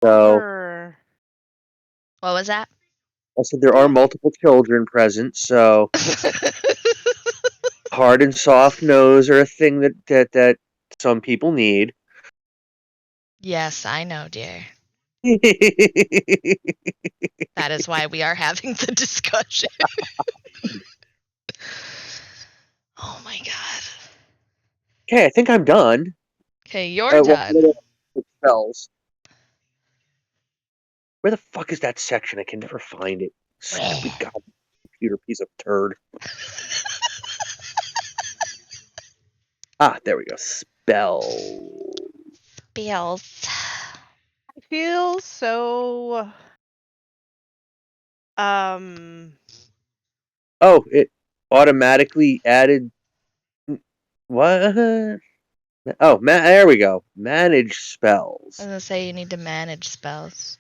So What was that? I said there are multiple children present, so hard and soft nose are a thing that some people need. Yes, I know, dear. That is why we are having the discussion. Oh my god. Okay, I think I'm done. Okay, you're Well, done. spells. Where the fuck is that section? I can never find it. Stupid goddamn computer piece of turd. There we go. Spell. Spells. I feel so. Oh, it automatically added. What? Oh, there we go. Manage spells. I was gonna say you need to manage spells.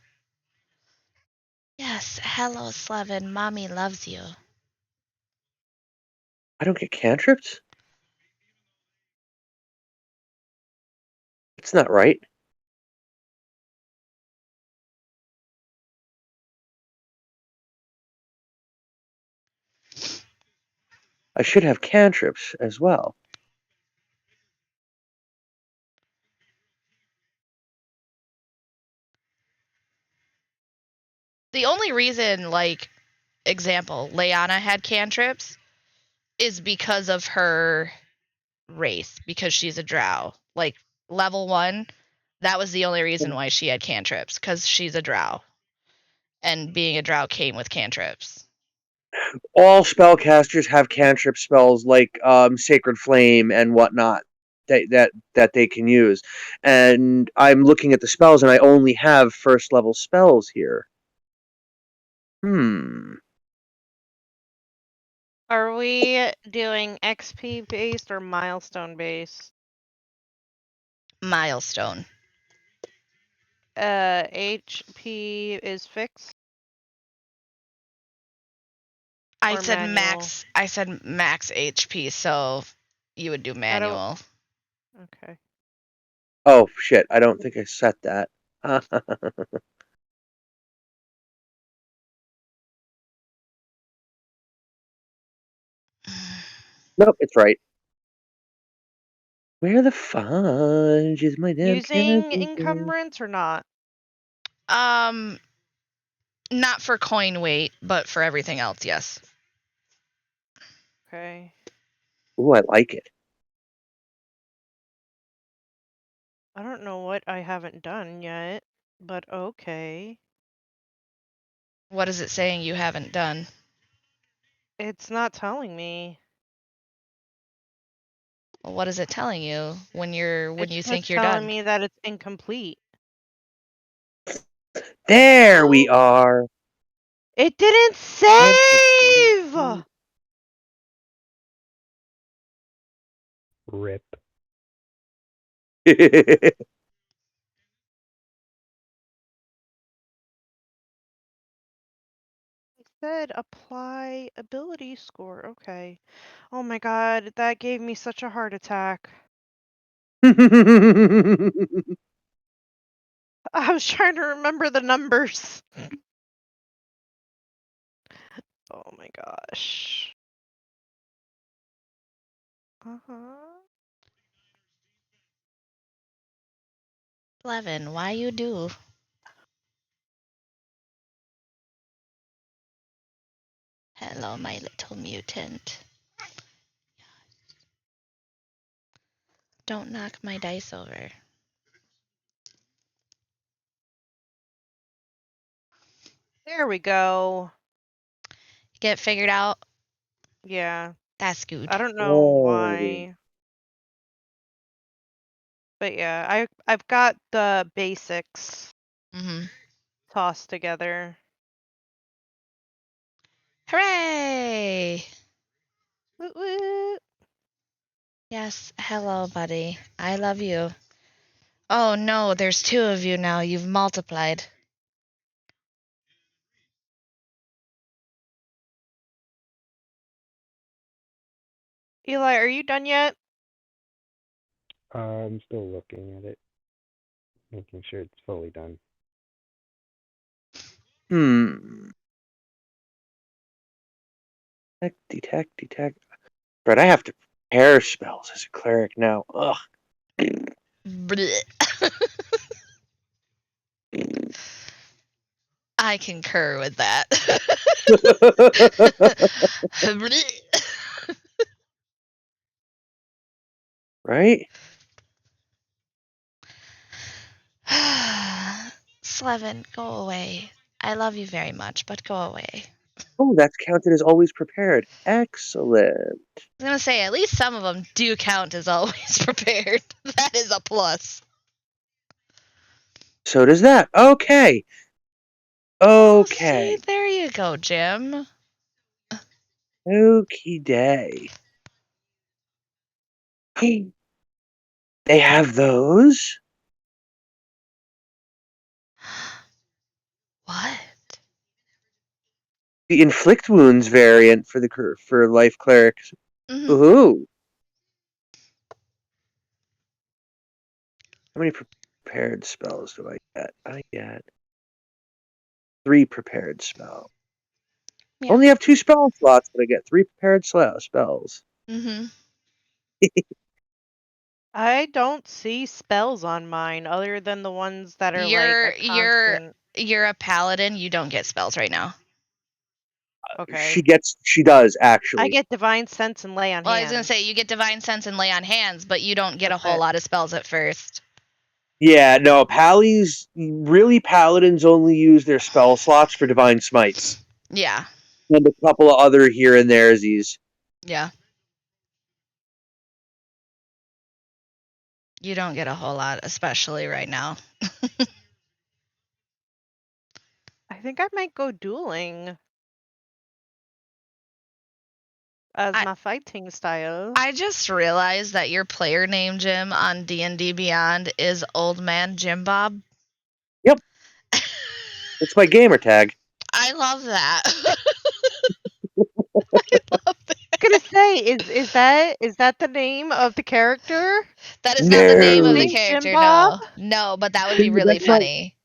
Yes, hello, Slevin. Mommy loves you. I don't get cantrips? It's not right. I should have cantrips as well. The only reason, like, example, Liliana had cantrips is because of her race, because she's a drow. Like, level 1, that was the only reason why she had cantrips, because she's a drow. And being a drow came with cantrips. All spellcasters have cantrip spells like Sacred Flame and whatnot that they can use. And I'm looking at the spells, and I only have first level spells here. Are we doing XP based or milestone based? Milestone. HP is fixed. I Or said manual? max. I said max HP, so you would do manual. Okay. Oh shit! I don't think I set that. Nope, it's right. Where the fudge is my damn Using cantrip? encumbrance or not? Not for coin weight, but for everything else, yes. Okay. Ooh, I like it. I don't know what I haven't done yet, but okay. What is it saying you haven't done? It's not telling me. Well, what is it telling you when you think you're telling done? me that it's incomplete. There we are. It didn't save! Rip. It said apply ability score. Okay. Oh my god, that gave me such a heart attack. I was trying to remember the numbers. Oh my gosh. Levin, why you do? Hello, my little mutant. Don't knock my dice over. There we go. Get it figured out? Yeah. That's good. I don't know why. But yeah, I've got the basics tossed together. Hooray! Woot woot. Yes, hello, buddy. I love you. Oh no, there's 2 of you now. You've multiplied. Eli, are you done yet? I'm still looking at it, making sure it's fully done. Detect. But I have to prepare spells as a cleric now. Ugh. I concur with that. Right? Slevin, go away. I love you very much, but go away. Oh, that's counted as always prepared. Excellent. I was gonna say, at least some of them do count as always prepared. That is a plus. So does that. Okay. Oh, Okay. see, there you go, Jim. Okie day. They have those. What? The inflict wounds variant for for life clerics. Mm-hmm. Ooh. How many prepared spells do I get? I get 3 prepared spells. Yeah. Only have 2 spell slots, but I get 3 prepared spells. Mm-hmm. I don't see spells on mine other than the ones that are like a constant. You're a paladin. You don't get spells right now. Okay. She does I actually. get divine sense and lay on Well, I hands. was gonna say you get divine sense and lay on hands, but you don't get a That's whole it. lot of spells at first. Yeah, no, paladins only use their spell slots for divine smites. Yeah. And a couple of other here and there's. Yeah. You don't get a whole lot, especially right now. I think I might go dueling as I my fighting style. I just realized that your player name, Jim, on D&D Beyond is Old Man Jim Bob. Yep, it's my gamer tag. I love that. I love that. Gonna say, is that the name of the character? That is not the name of the No. Dueling Jim character, Bob? no. No, but that would be really That's my funny.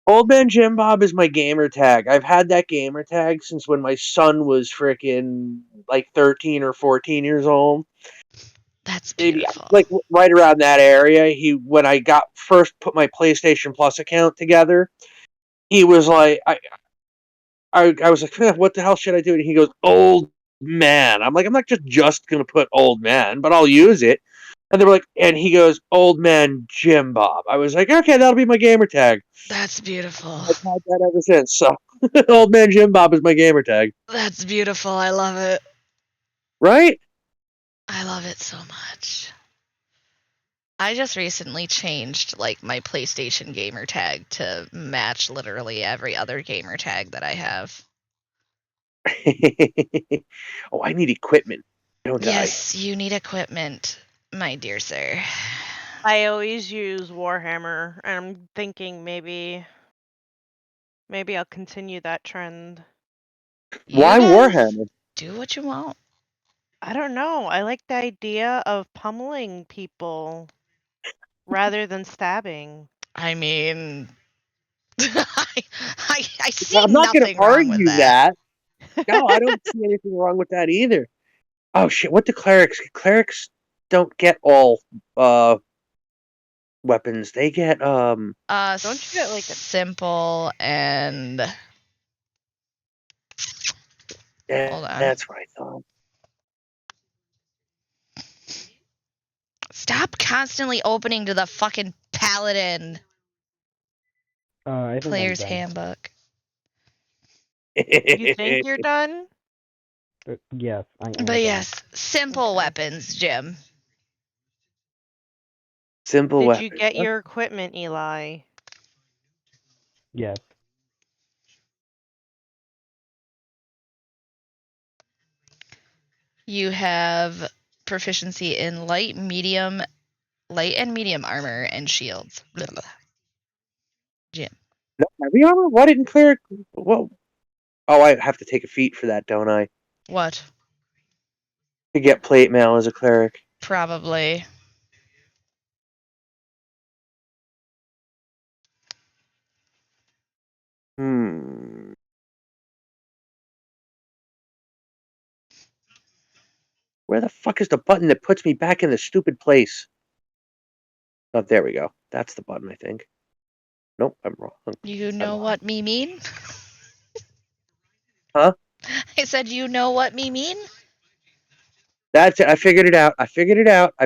Old Man Jim Bob is my gamer tag. I've had that gamer tag since when my son was frickin' like 13 or 14 years old. That's Maybe beautiful. like right around that area. When I got first put my PlayStation Plus account together, he was like, I was like, what the hell should I do? And he goes, Old Man. I'm like, I'm not just gonna put Old Man, but I'll use it. And they were like, and he goes, Old Man Jim Bob. I was like, okay, that'll be my gamer tag. That's beautiful. I've had that ever since. So, Old Man Jim Bob is my gamer tag. That's beautiful. I love it. Right? I love it so much. I just recently changed like my PlayStation gamer tag to match literally every other gamer tag that I have. Oh, I need equipment, don't Yes, you need equipment, my dear sir. I always use Warhammer, and I'm thinking maybe I'll continue that trend. I? You Why guys Warhammer? do what you want. I don't know. I like the idea of pummeling people rather than stabbing. I mean, I see I'm not going to nothing wrong with argue that. that. No, I don't see anything wrong with that either. Oh shit! What do clerics? Clerics don't get all weapons. They get Don't you get like a Simple and hold on. That's what I thought. Stop constantly opening to the fucking Paladin I think I'm player's done. handbook. You think you're done? Yes, I am But done. yes, simple Okay. weapons, Jim. Simple Did weapons. you get your equipment, Eli? Yes. You have proficiency in light and medium armor and shields. Blah, blah. Jim. No, heavy armor? Why didn't cleric? Well, oh, I have to take a feat for that, don't I? What? To get plate mail as a cleric. Probably. Hmm. Where the fuck is the button that puts me back in the stupid place? Oh, there we go. That's the button, I think. Nope, I'm wrong. You know what me mean? Huh? I said, you know what me mean? That's it. I figured it out. I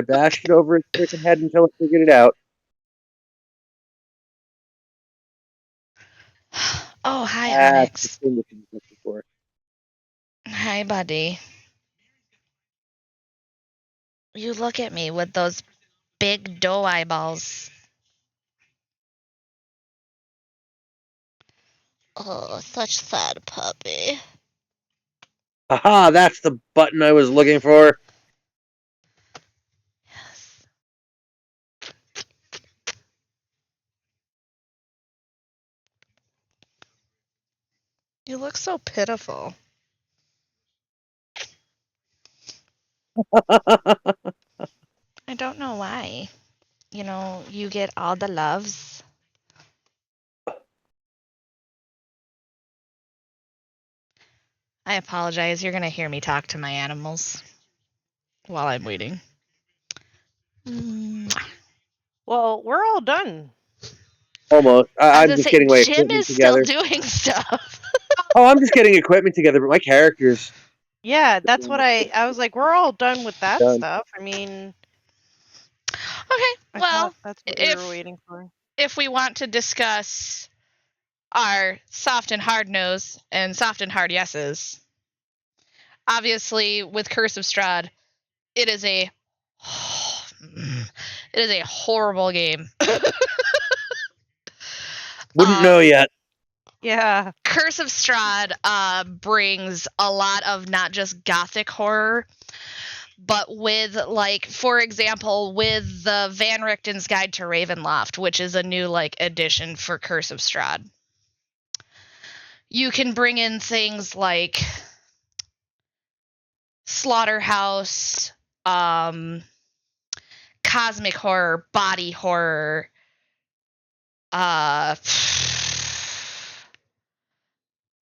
bashed it over his freaking head until I figured it out. Oh, hi, That's the Onyx. thing that you're looking for. Hi, buddy. You look at me with those big doe eyeballs. Oh, such sad puppy. Haha, that's the button I was looking for. Yes. You look so pitiful. I don't know why. You know, you get all the loves. I apologize. You're going to hear me talk to my animals while I'm waiting. Well, we're all done. Almost. I was I'm going to just say, getting my Jim equipment is still together. doing stuff. Oh, I'm just getting equipment together, but my characters Yeah, that's what I was like, we're all done with that done. stuff. I mean, Okay, I well, thought that's what we were waiting for. if we want to discuss our soft and hard no's and soft and hard yeses, obviously with Curse of Strahd, it is a horrible game. Wouldn't know yet. Yeah. Curse of Strahd brings a lot of not just gothic horror, but with, like, for example, with the Van Richten's Guide to Ravenloft, which is a new, like, addition for Curse of Strahd. You can bring in things like slaughterhouse, cosmic horror, body horror, I'm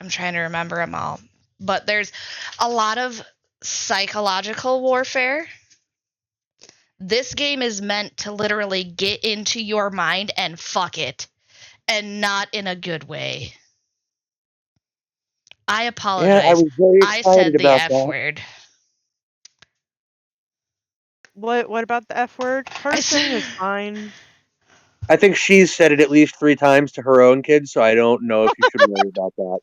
trying to remember them all. But there's a lot of psychological warfare. This game is meant to literally get into your mind and fuck it, and not in a good way. I apologize. Yeah, I was very I excited said the about F that. word. What about the F word? Cursing is fine. I think she's said it at least 3 times to her own kids, so I don't know if you should worry about that.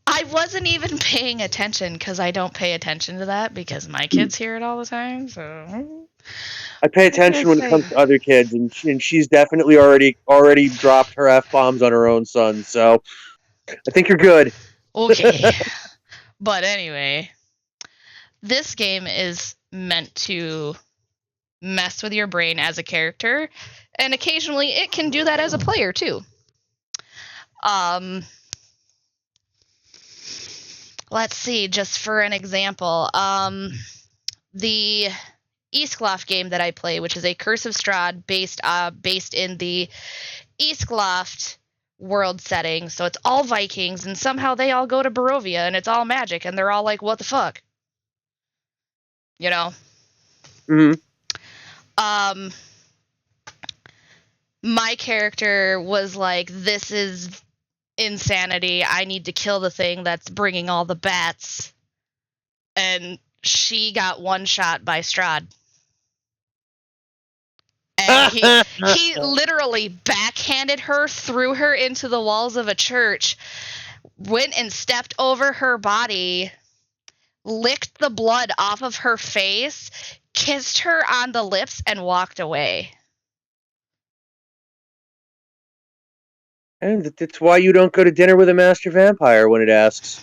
I wasn't even paying attention because I don't pay attention to that because my kids hear it all the time. So I pay attention when it comes to other kids, and she's definitely already dropped her F-bombs on her own son, so I think you're good. okay. But anyway, this game is meant to mess with your brain as a character, and occasionally it can do that as a player too. Let's see, just for an example, the Eastgloft game that I play, which is a Curse of Strahd based in the Eastgloft world setting. So it's all Vikings, and somehow they all go to Barovia, and it's all magic, and they're all like, what the fuck? You know? Mm-hmm. My character was like, this is insanity. I need to kill the thing that's bringing all the bats. And she got one shot by Strahd. And he literally backhanded her, threw her into the walls of a church, went and stepped over her body, licked the blood off of her face, kissed her on the lips, and walked away. And that's why you don't go to dinner with a master vampire when it asks.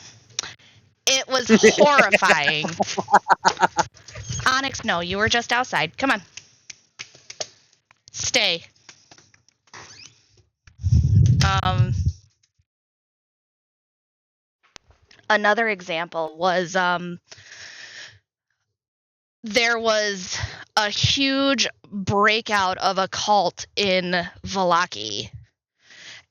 It was horrifying. Onyx, no, you were just outside. Come on. Stay. Another example was there was a huge breakout of a cult in Vallaki.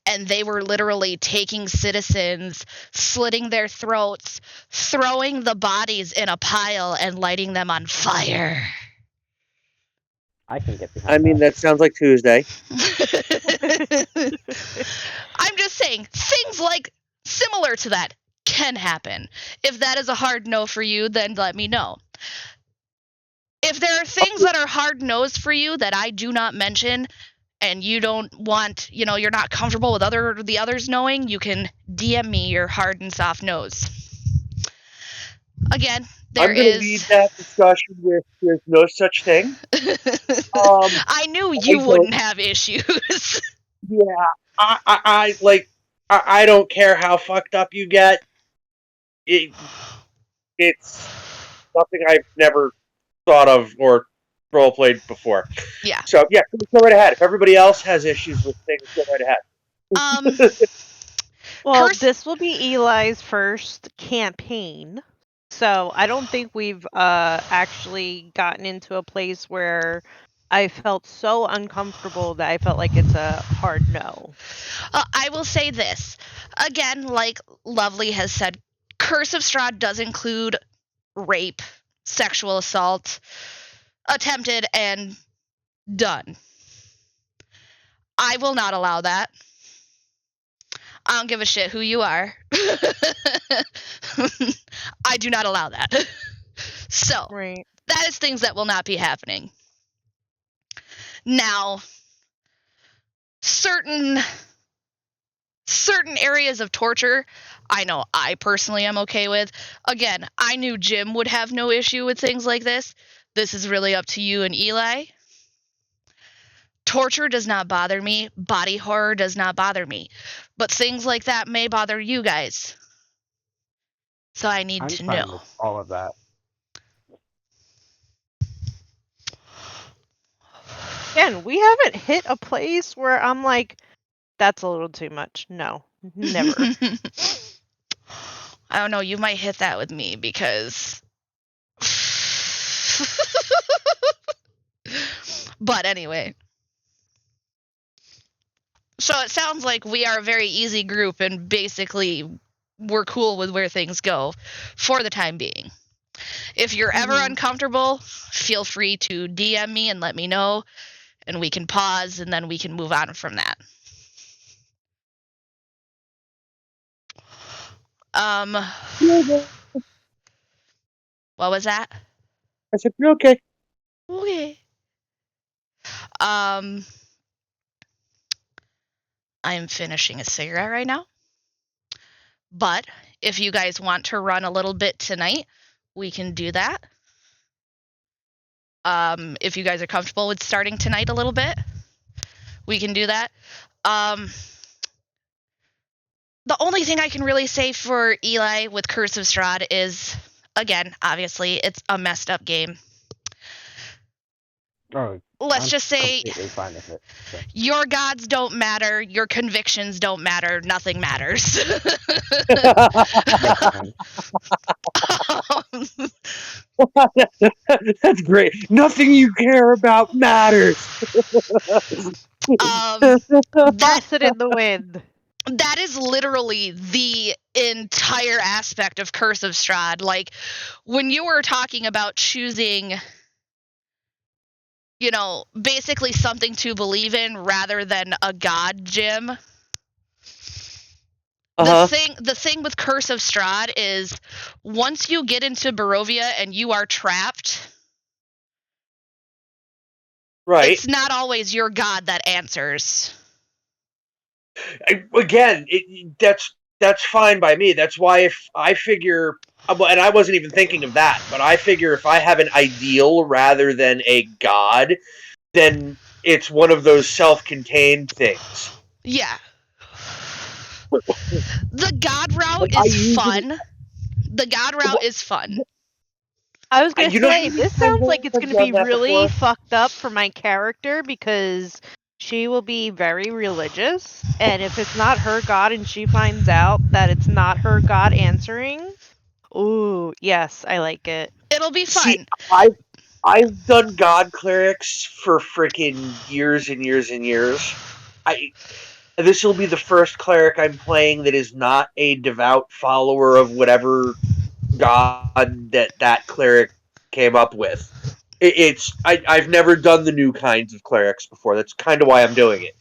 and they were literally taking citizens, slitting their throats, throwing the bodies in a pile, and lighting them on fire. I can get behind I mean, that sounds like Tuesday. I'm just saying, things like similar to that can happen. If that is a hard no for you, then let me know. If there are things that are hard no's for you that I do not mention, and you don't want, you're not comfortable with the others knowing, you can DM me your hard and soft no's. Again, I'm going to lead that discussion with there's no such thing. I knew you wouldn't have issues. Yeah, I don't care how fucked up you get. It's something I've never thought of or role played before. Yeah. So yeah, go right ahead. If everybody else has issues with things, go right ahead. Well, this will be Eli's first campaign, so I don't think we've actually gotten into a place where I felt so uncomfortable that I felt like it's a hard no. I will say this. Again, like Lovely has said, Curse of Strahd does include rape, sexual assault, attempted, and done. I will not allow that. I don't give a shit who you are. I do not allow that. So, right. That is things that will not be happening. Now, certain areas of torture, I know I personally am okay with. Again, I knew Jim would have no issue with things like this. This is really up to you and Eli. Torture does not bother me. Body horror does not bother me. But things like that may bother you guys. So I need to know. I'm fine with all of that. Again, we haven't hit a place where I'm like, that's a little too much. No, never. I don't know, you might hit that with me because... But anyway. So it sounds like we are a very easy group and basically we're cool with where things go for the time being. If you're ever uncomfortable, feel free to DM me and let me know, and we can pause and then we can move on from that. What was that? I said, you're okay. Okay. I'm finishing a cigarette right now. But if you guys want to run a little bit tonight, we can do that. If you guys are comfortable with starting tonight a little bit, we can do that. The only thing I can really say for Eli with Curse of Strahd is, again, obviously, it's a messed up game. Let's just say fine with it, so. Your gods don't matter, your convictions don't matter, nothing matters. That's great. Nothing you care about matters. Toss it in the wind. That is literally the entire aspect of Curse of Strahd. Like, when you were talking about choosing, basically something to believe in rather than a god, Jim. The thing with Curse of Strahd is once you get into Barovia and you are trapped, right? It's not always your god that answers. Again, that's fine by me. That's why if I figure, and I wasn't even thinking of that, but I figure if I have an ideal rather than a god, then it's one of those self-contained things. Yeah. The god route is fun. The god route is fun. I was going to say, this sounds like it's going to be really fucked up for my character because she will be very religious, and if it's not her god and she finds out that it's not her god answering, ooh, yes, I like it. It'll be fun. See, I've done god clerics for freaking years and years and years. This will be the first cleric I'm playing that is not a devout follower of whatever god that cleric came up with. I've never done the new kinds of clerics before. That's kind of why I'm doing it.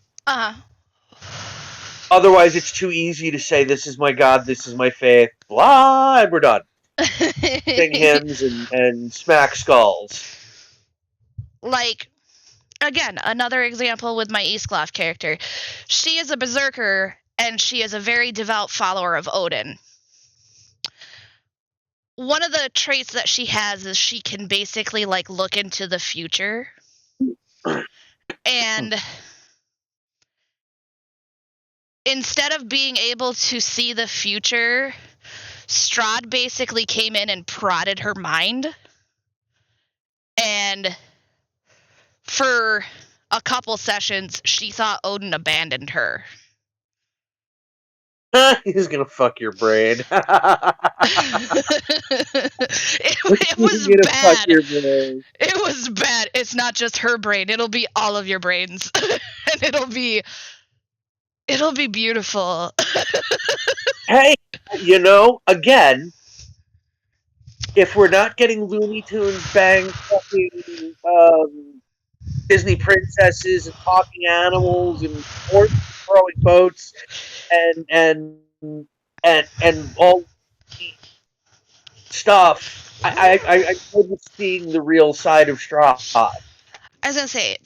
Otherwise, it's too easy to say, this is my god, this is my faith, blah, and we're done. Sing hymns and smack skulls. Like, again, another example with my Eastgloff character. She is a berserker, and she is a very devout follower of Odin. One of the traits that she has is she can basically, like, look into the future. And instead of being able to see the future, Strahd basically came in and prodded her mind. And for a couple sessions, she thought Odin abandoned her. He's gonna fuck your brain. it was bad. It was bad. It's not just her brain. It'll be all of your brains. And it'll be beautiful. Hey, again, if we're not getting Looney Tunes bang fucking Disney princesses and talking animals and horses throwing boats and all stuff, I was seeing the real side of Strahd. I was gonna say,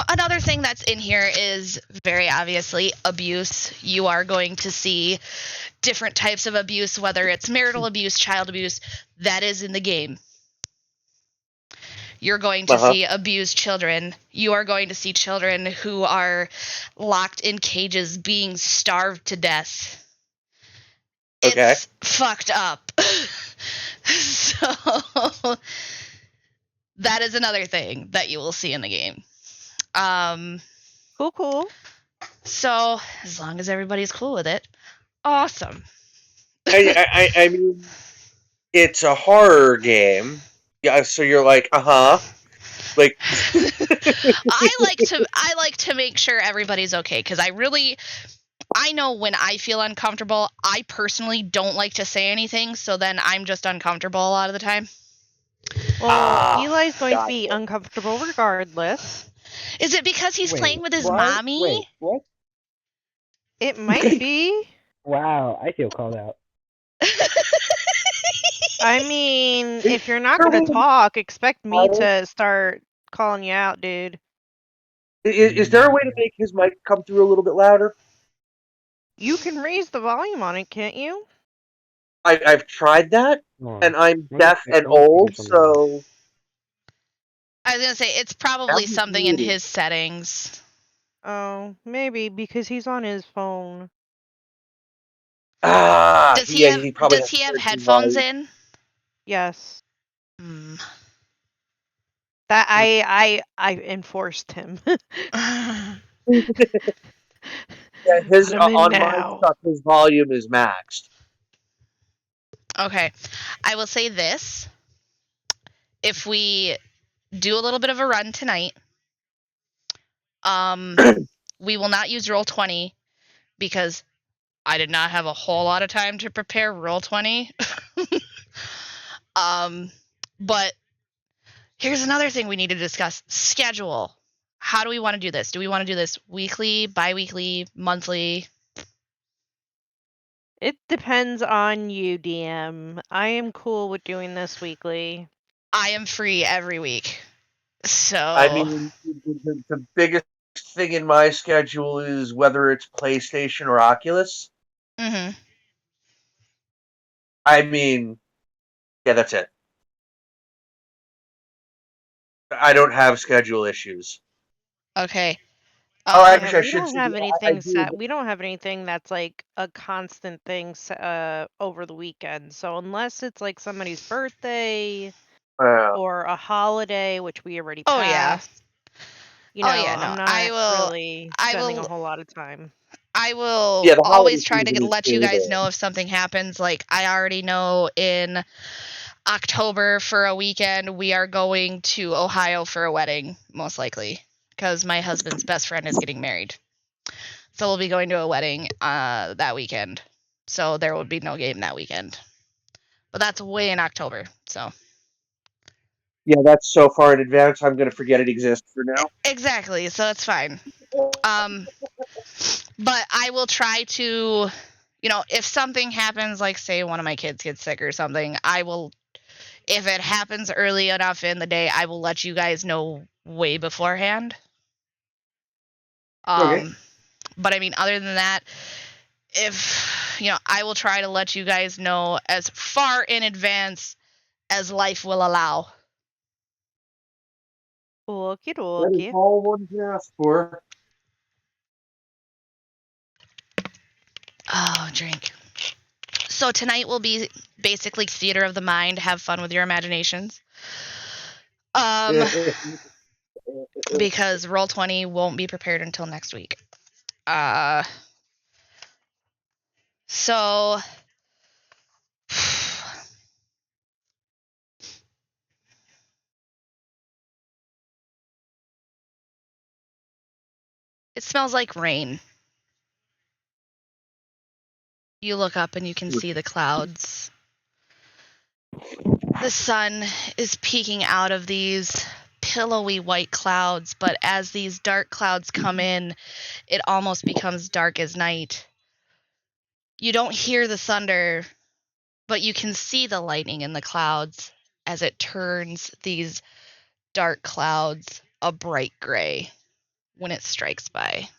another thing that's in here is very obviously abuse. You are going to see different types of abuse, whether it's marital abuse, child abuse, that is in the game. You're going to see abused children. You are going to see children who are locked in cages being starved to death. Okay. It's fucked up. So that is another thing that you will see in the game. Cool. So as long as everybody's cool with it, awesome. I mean, it's a horror game. Yeah, so you're like, like. I like to make sure everybody's okay, because I know when I feel uncomfortable. I personally don't like to say anything, so then I'm just uncomfortable a lot of the time. Well, Eli's going to be uncomfortable regardless. Is it because he's playing with his mommy? Wait, what? It might be. Wow, I feel called out. I mean, if you're not going to talk, expect me to start calling you out, dude. Is there a way to make his mic come through a little bit louder? You can raise the volume on it, can't you? I've tried that, and I'm deaf and old, so... I was going to say, it's probably something in his settings. Oh, maybe, because he's on his phone. Does he have headphones in? Yes. That I enforced him. Yeah, on my stuff, his volume is maxed. Okay. I will say this. If we do a little bit of a run tonight, we will not use Roll20 because I did not have a whole lot of time to prepare Roll20. But here's another thing we need to discuss. Schedule. How do we want to do this? Do we want to do this weekly, bi-weekly, monthly? It depends on you, DM. I am cool with doing this weekly. I am free every week. So I mean, the biggest thing in my schedule is whether it's PlayStation or Oculus. Mm-hmm. I mean, yeah, that's it. I don't have schedule issues. Okay. Actually, I we should don't say have anything set. We don't have anything that's like a constant thing over the weekend. So unless it's like somebody's birthday or a holiday, which we already passed. You know, I'm not really spending a whole lot of time. I will always try to let you guys know if something happens. Like, I already know in October for a weekend, we are going to Ohio for a wedding, most likely, because my husband's best friend is getting married. So we'll be going to a wedding that weekend. So there would be no game that weekend. But that's way in October, so. Yeah, that's so far in advance, I'm going to forget it exists for now. Exactly, so it's fine. But I will try to, if something happens, like say one of my kids gets sick or something, I will, if it happens early enough in the day, I will let you guys know way beforehand. Okay. But I mean, other than that, if, I will try to let you guys know as far in advance as life will allow. Okie That is dokie. all one can ask for. Oh, drink. So tonight will be basically theater of the mind. Have fun with your imaginations. Because Roll20 won't be prepared until next week. So it smells like rain. You look up and you can see the clouds. The sun is peeking out of these pillowy white clouds, but as these dark clouds come in, it almost becomes dark as night. You don't hear the thunder, but you can see the lightning in the clouds as it turns these dark clouds a bright gray when it strikes by.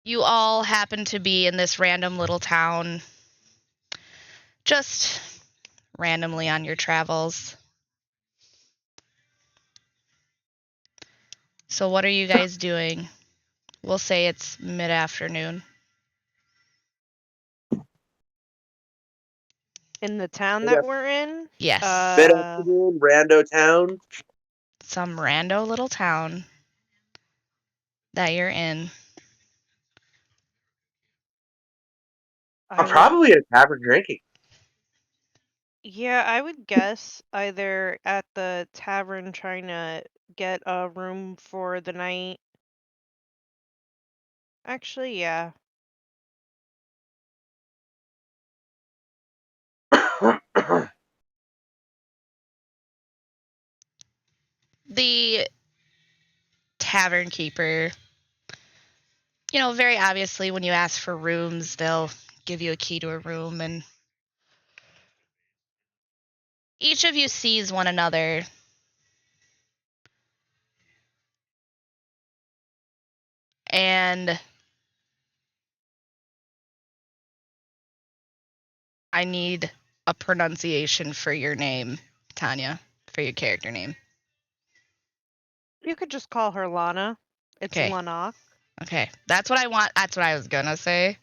You all happen to be in this random little town, just randomly on your travels. So what are you guys doing? We'll say it's mid-afternoon. In the town that we're in? Yes. Mid-afternoon, rando town. Some rando little town that you're in. I'm probably at a tavern drinking. Yeah, I would guess either at the tavern trying to get a room for the night. Actually, yeah. The tavern keeper, very obviously when you ask for rooms, they'll give you a key to a room, and each of you sees one another. And I need a pronunciation for your name, Tanya, for your character name. You could just call her Lana. It's Okay. Lanak. Okay. That's what I want. That's what I was gonna say.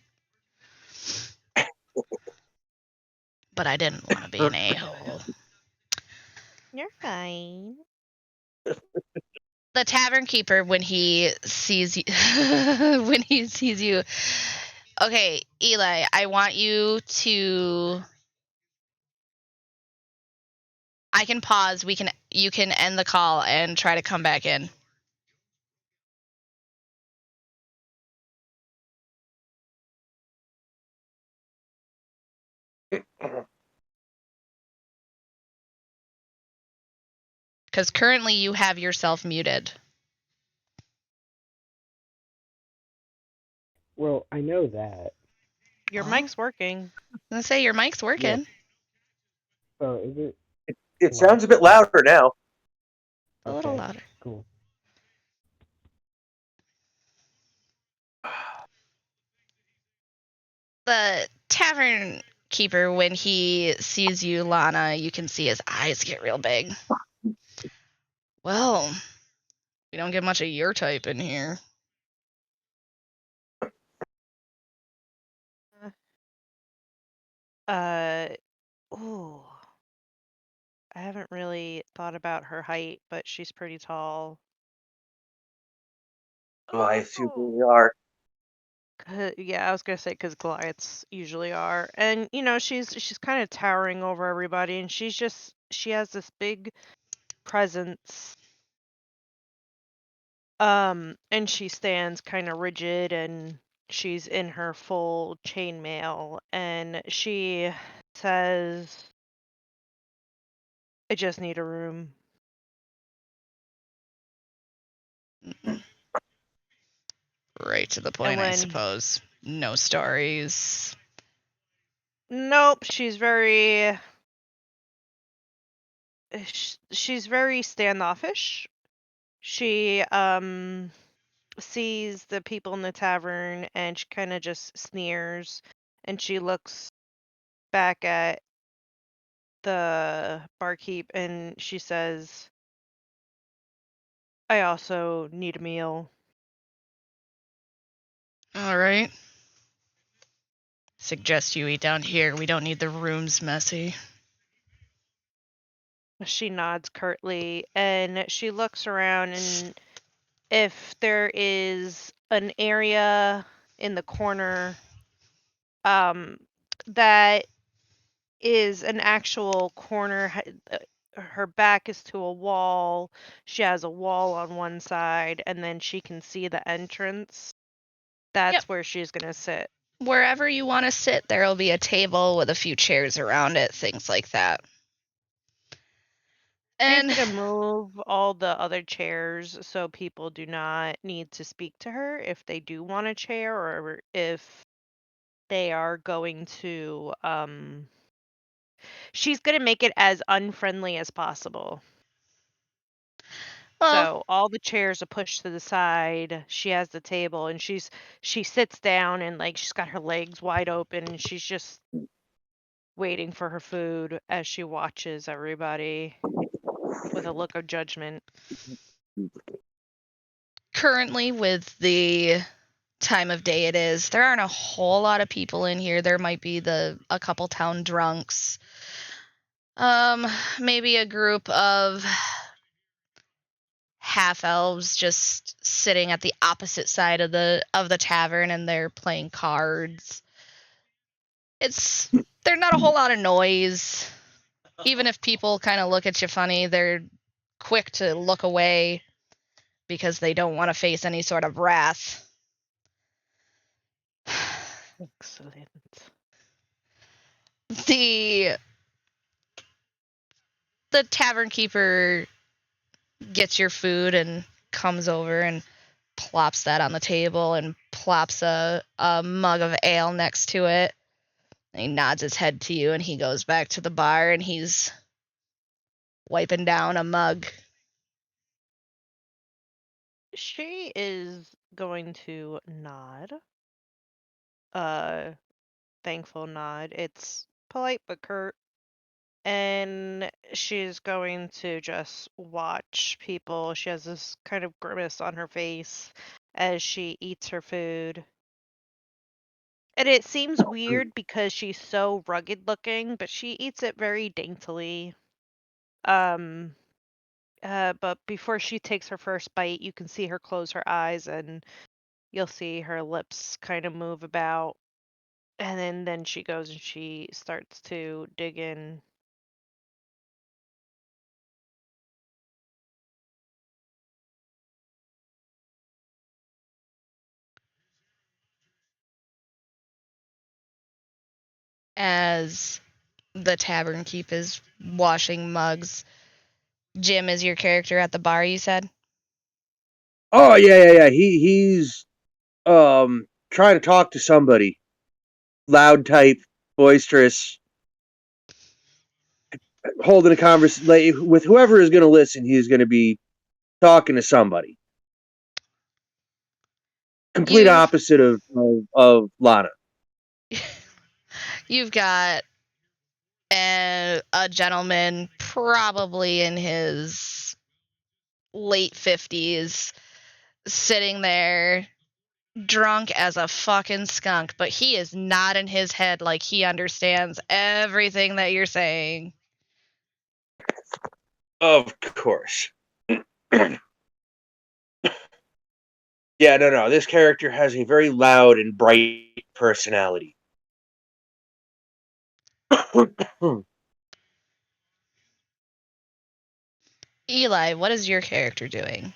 But I didn't want to be an a-hole. You're fine. The tavern keeper, when he sees you, okay, Eli, I want you to. I can pause. You can end the call and try to come back in. Because currently you have yourself muted. Well, I know that. Your mic's working. I was gonna say your mic's working. Yeah. Oh, is it? It sounds a bit louder now. A little louder. Cool. The tavern keeper, when he sees you, Lana, you can see his eyes get real big. Well, we don't get much of your type in here. Ooh. I haven't really thought about her height, but she's pretty tall. Well, I assume we are. Yeah, I was gonna say because Goliaths usually are, and she's kind of towering over everybody, and she has this big presence. And she stands kind of rigid, and she's in her full chainmail, and she says, I just need a room. Right to the point, I suppose. No stories. Nope, she's very standoffish. She sees the people in the tavern, and she kind of just sneers, and she looks back at the barkeep, and she says, I also need a meal. All right. Suggest you eat down here. We don't need the rooms messy. She nods curtly, and she looks around, and if there is an area in the corner that is an actual corner, her back is to a wall, she has a wall on one side, and then she can see the entrance. That's where she's gonna sit. Wherever you want to sit, there'll be a table with a few chairs around it, things like that. And she's gonna move all the other chairs so people do not need to speak to her if they do want a chair, or if they are going to she's gonna make it as unfriendly as possible. So all the chairs are pushed to the side. She has the table, and she sits down, and like she's got her legs wide open, and she's just waiting for her food as she watches everybody with a look of judgment. Currently, with the time of day it is, there aren't a whole lot of people in here. There might be a couple town drunks. Maybe a group of half elves just sitting at the opposite side of the tavern, and they're playing cards. There's not a whole lot of noise. Even if people kind of look at you funny, they're quick to look away because they don't want to face any sort of wrath. Excellent. The tavern keeper gets your food and comes over and plops that on the table and plops a mug of ale next to it. And he nods his head to you, and he goes back to the bar, and he's wiping down a mug. She is going to nod. Thankful nod. It's polite but curt. And she's going to just watch people. She has this kind of grimace on her face as she eats her food. And it seems weird because she's so rugged looking, but she eats it very daintily. But before she takes her first bite, you can see her close her eyes, and you'll see her lips kind of move about. And then she goes and she starts to dig in. As the tavern keep is washing mugs, Jim is your character at the bar, you said? Oh, yeah. He's trying to talk to somebody. Loud type, boisterous, holding a conversation with whoever is going to listen. He's going to be talking to somebody. Complete opposite of Lana. You've got a gentleman probably in his late 50s sitting there drunk as a fucking skunk, but he is nodding his head like he understands everything that you're saying. Of course. Yeah, no. This character has a very loud and bright personality. Eli, what is your character doing?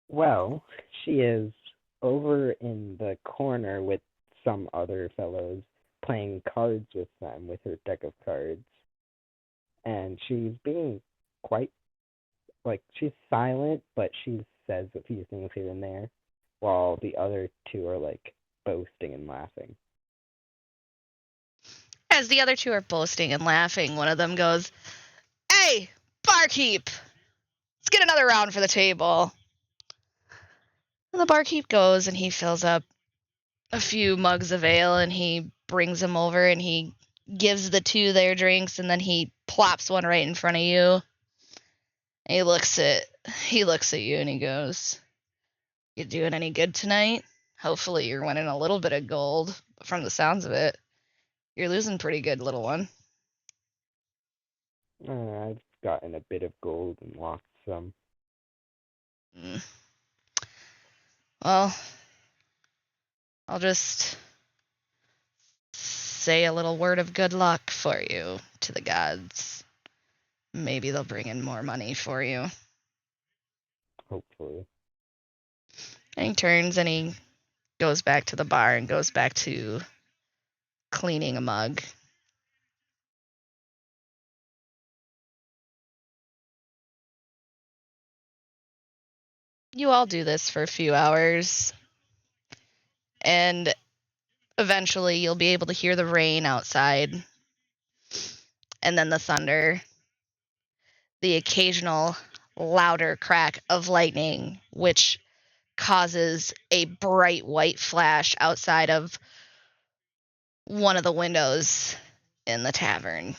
Well, she is over in the corner with some other fellows playing cards with them with her deck of cards. And she's being quite, like, she's silent, but she says a few things here and there, while the other two are, like, boasting and laughing. As the other two are boasting and laughing, one of them goes, "Hey, barkeep! Let's get another round for the table." And the barkeep goes and he fills up a few mugs of ale and he brings them over and he gives the two their drinks and then he plops one right in front of you. And he looks at you and he goes, "You doing any good tonight? Hopefully you're winning a little bit of gold, but from the sounds of it, you're losing pretty good, little one." I've gotten a bit of gold and lost some. Well, I'll just say a little word of good luck for you to the gods. Maybe they'll bring in more money for you. Hopefully. And he turns and he goes back to the bar and goes back to cleaning a mug. You all do this for a few hours, and eventually you'll be able to hear the rain outside, and then the thunder, the occasional louder crack of lightning, which causes a bright white flash outside of one of the windows in the tavern.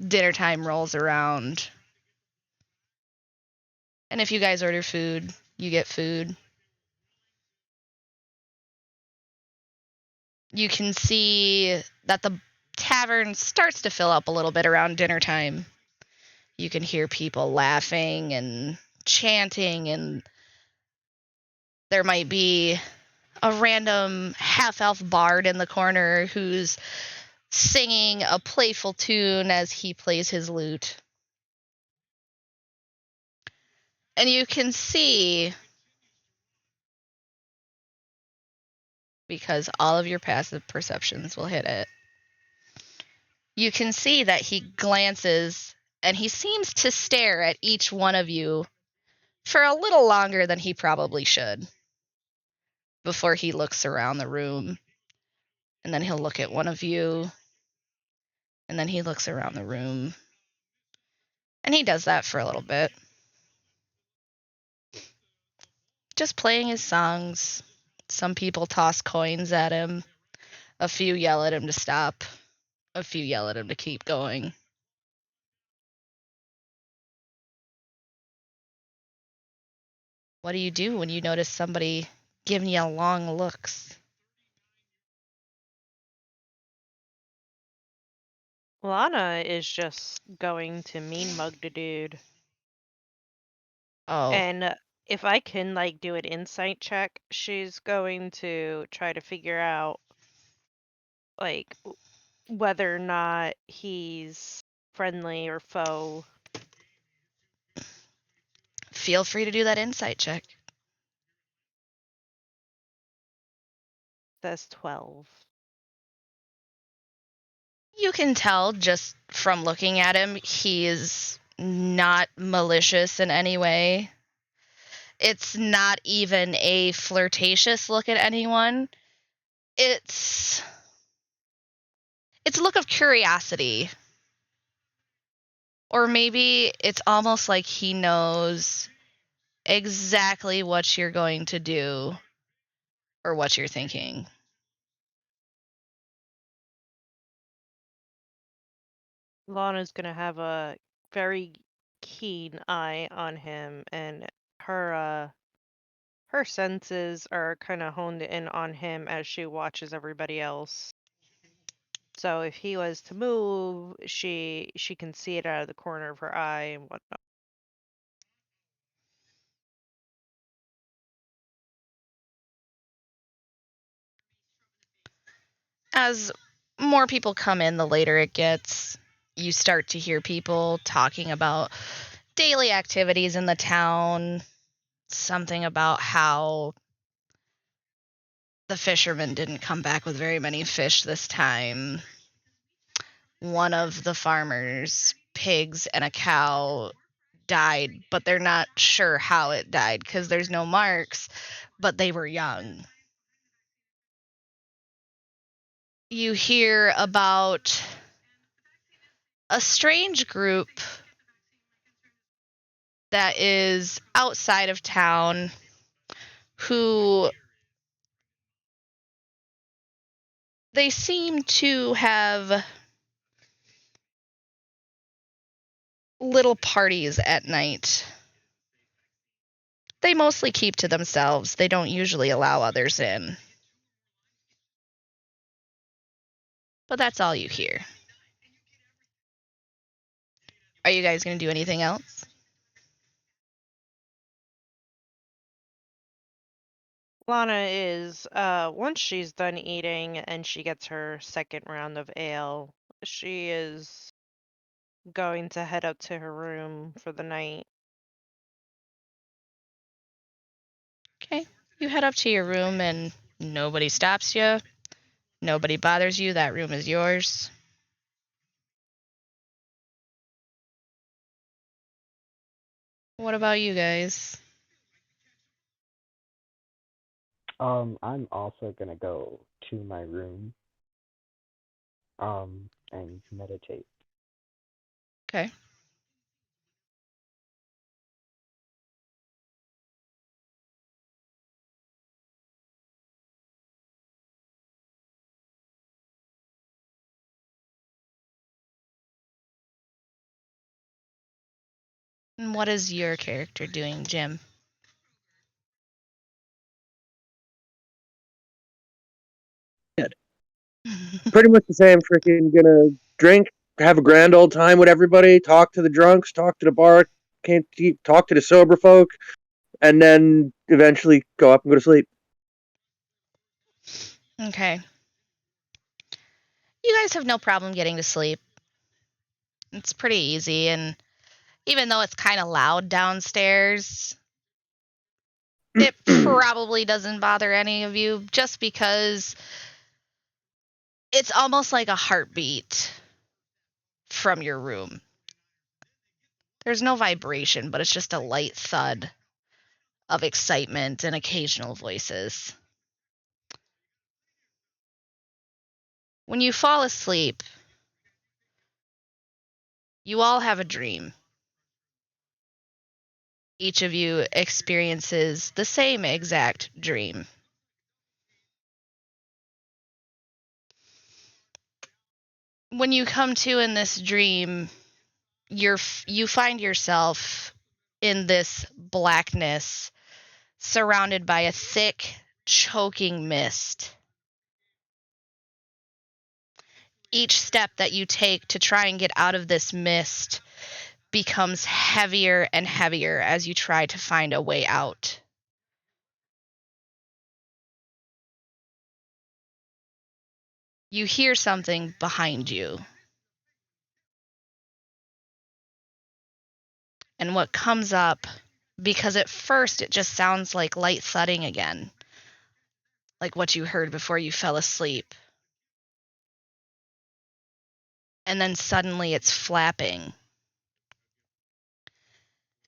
Dinner time rolls around. And if you guys order food, you get food. You can see that the tavern starts to fill up a little bit around dinner time. You can hear people laughing and chanting, and there might be a random half-elf bard in the corner who's singing a playful tune as he plays his lute. And you can see, because all of your passive perceptions will hit it, you can see that he glances and he seems to stare at each one of you for a little longer than he probably should before he looks around the room. And then he'll look at one of you, and then he looks around the room. And he does that for a little bit. Just playing his songs. Some people toss coins at him. A few yell at him to stop. A few yell at him to keep going. What do you do when you notice somebody giving you long looks? Lana is just going to mean mug the dude. Oh. And if I can like do an insight check, she's going to try to figure out like whether or not he's friendly or foe. Feel free to do that insight check. That's 12. You can tell just from looking at him, he is not malicious in any way. It's not even a flirtatious look at anyone. It's a look of curiosity. Or maybe it's almost like he knows exactly what you're going to do or what you're thinking. Lana's gonna have a very keen eye on him, and her senses are kind of honed in on him as she watches everybody else. So if he was to move, she can see it out of the corner of her eye and whatnot. As more people come in, the later it gets. You start to hear people talking about daily activities in the town. Something about how the fishermen didn't come back with very many fish this time. One of the farmers' pigs and a cow died, but they're not sure how it died because there's no marks, but they were young. You hear about a strange group that is outside of town who they seem to have little parties at night. They mostly keep to themselves. They don't usually allow others in. But that's all you hear. Are you guys going to do anything else? Lana is, once she's done eating and she gets her second round of ale, she is going to head up to her room for the night. Okay. You head up to your room and nobody stops you. Nobody bothers you. That room is yours. What about you guys? I'm also gonna go to my room, and meditate. Okay. And what is your character doing, Jim? Pretty much the same. Freaking gonna drink, have a grand old time with everybody, talk to the drunks, talk to the bar, can't talk to the sober folk, and then eventually go up and go to sleep. Okay. You guys have no problem getting to sleep. It's pretty easy, and even though it's kind of loud downstairs, it probably doesn't bother any of you just because it's almost like a heartbeat from your room. There's no vibration, but it's just a light thud of excitement and occasional voices. When you fall asleep, you all have a dream. Each of you experiences the same exact dream. When you come to in this dream, you find yourself in this blackness surrounded by a thick, choking mist. Each step that you take to try and get out of this mist becomes heavier and heavier as you try to find a way out. You hear something behind you. And what comes up, because at first it just sounds like light thudding again, like what you heard before you fell asleep. And then suddenly it's flapping.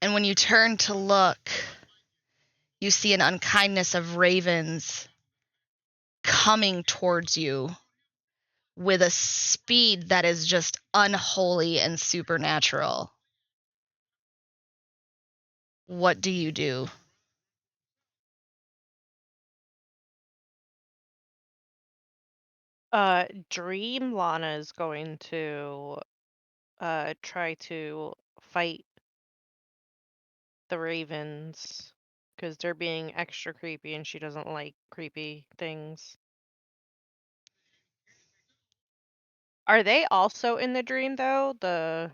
And when you turn to look, you see an unkindness of ravens coming towards you with a speed that is just unholy and supernatural. What do you do? Dream Lana is going to try to fight the ravens because they're being extra creepy and she doesn't like creepy things. Are they also in the dream though? The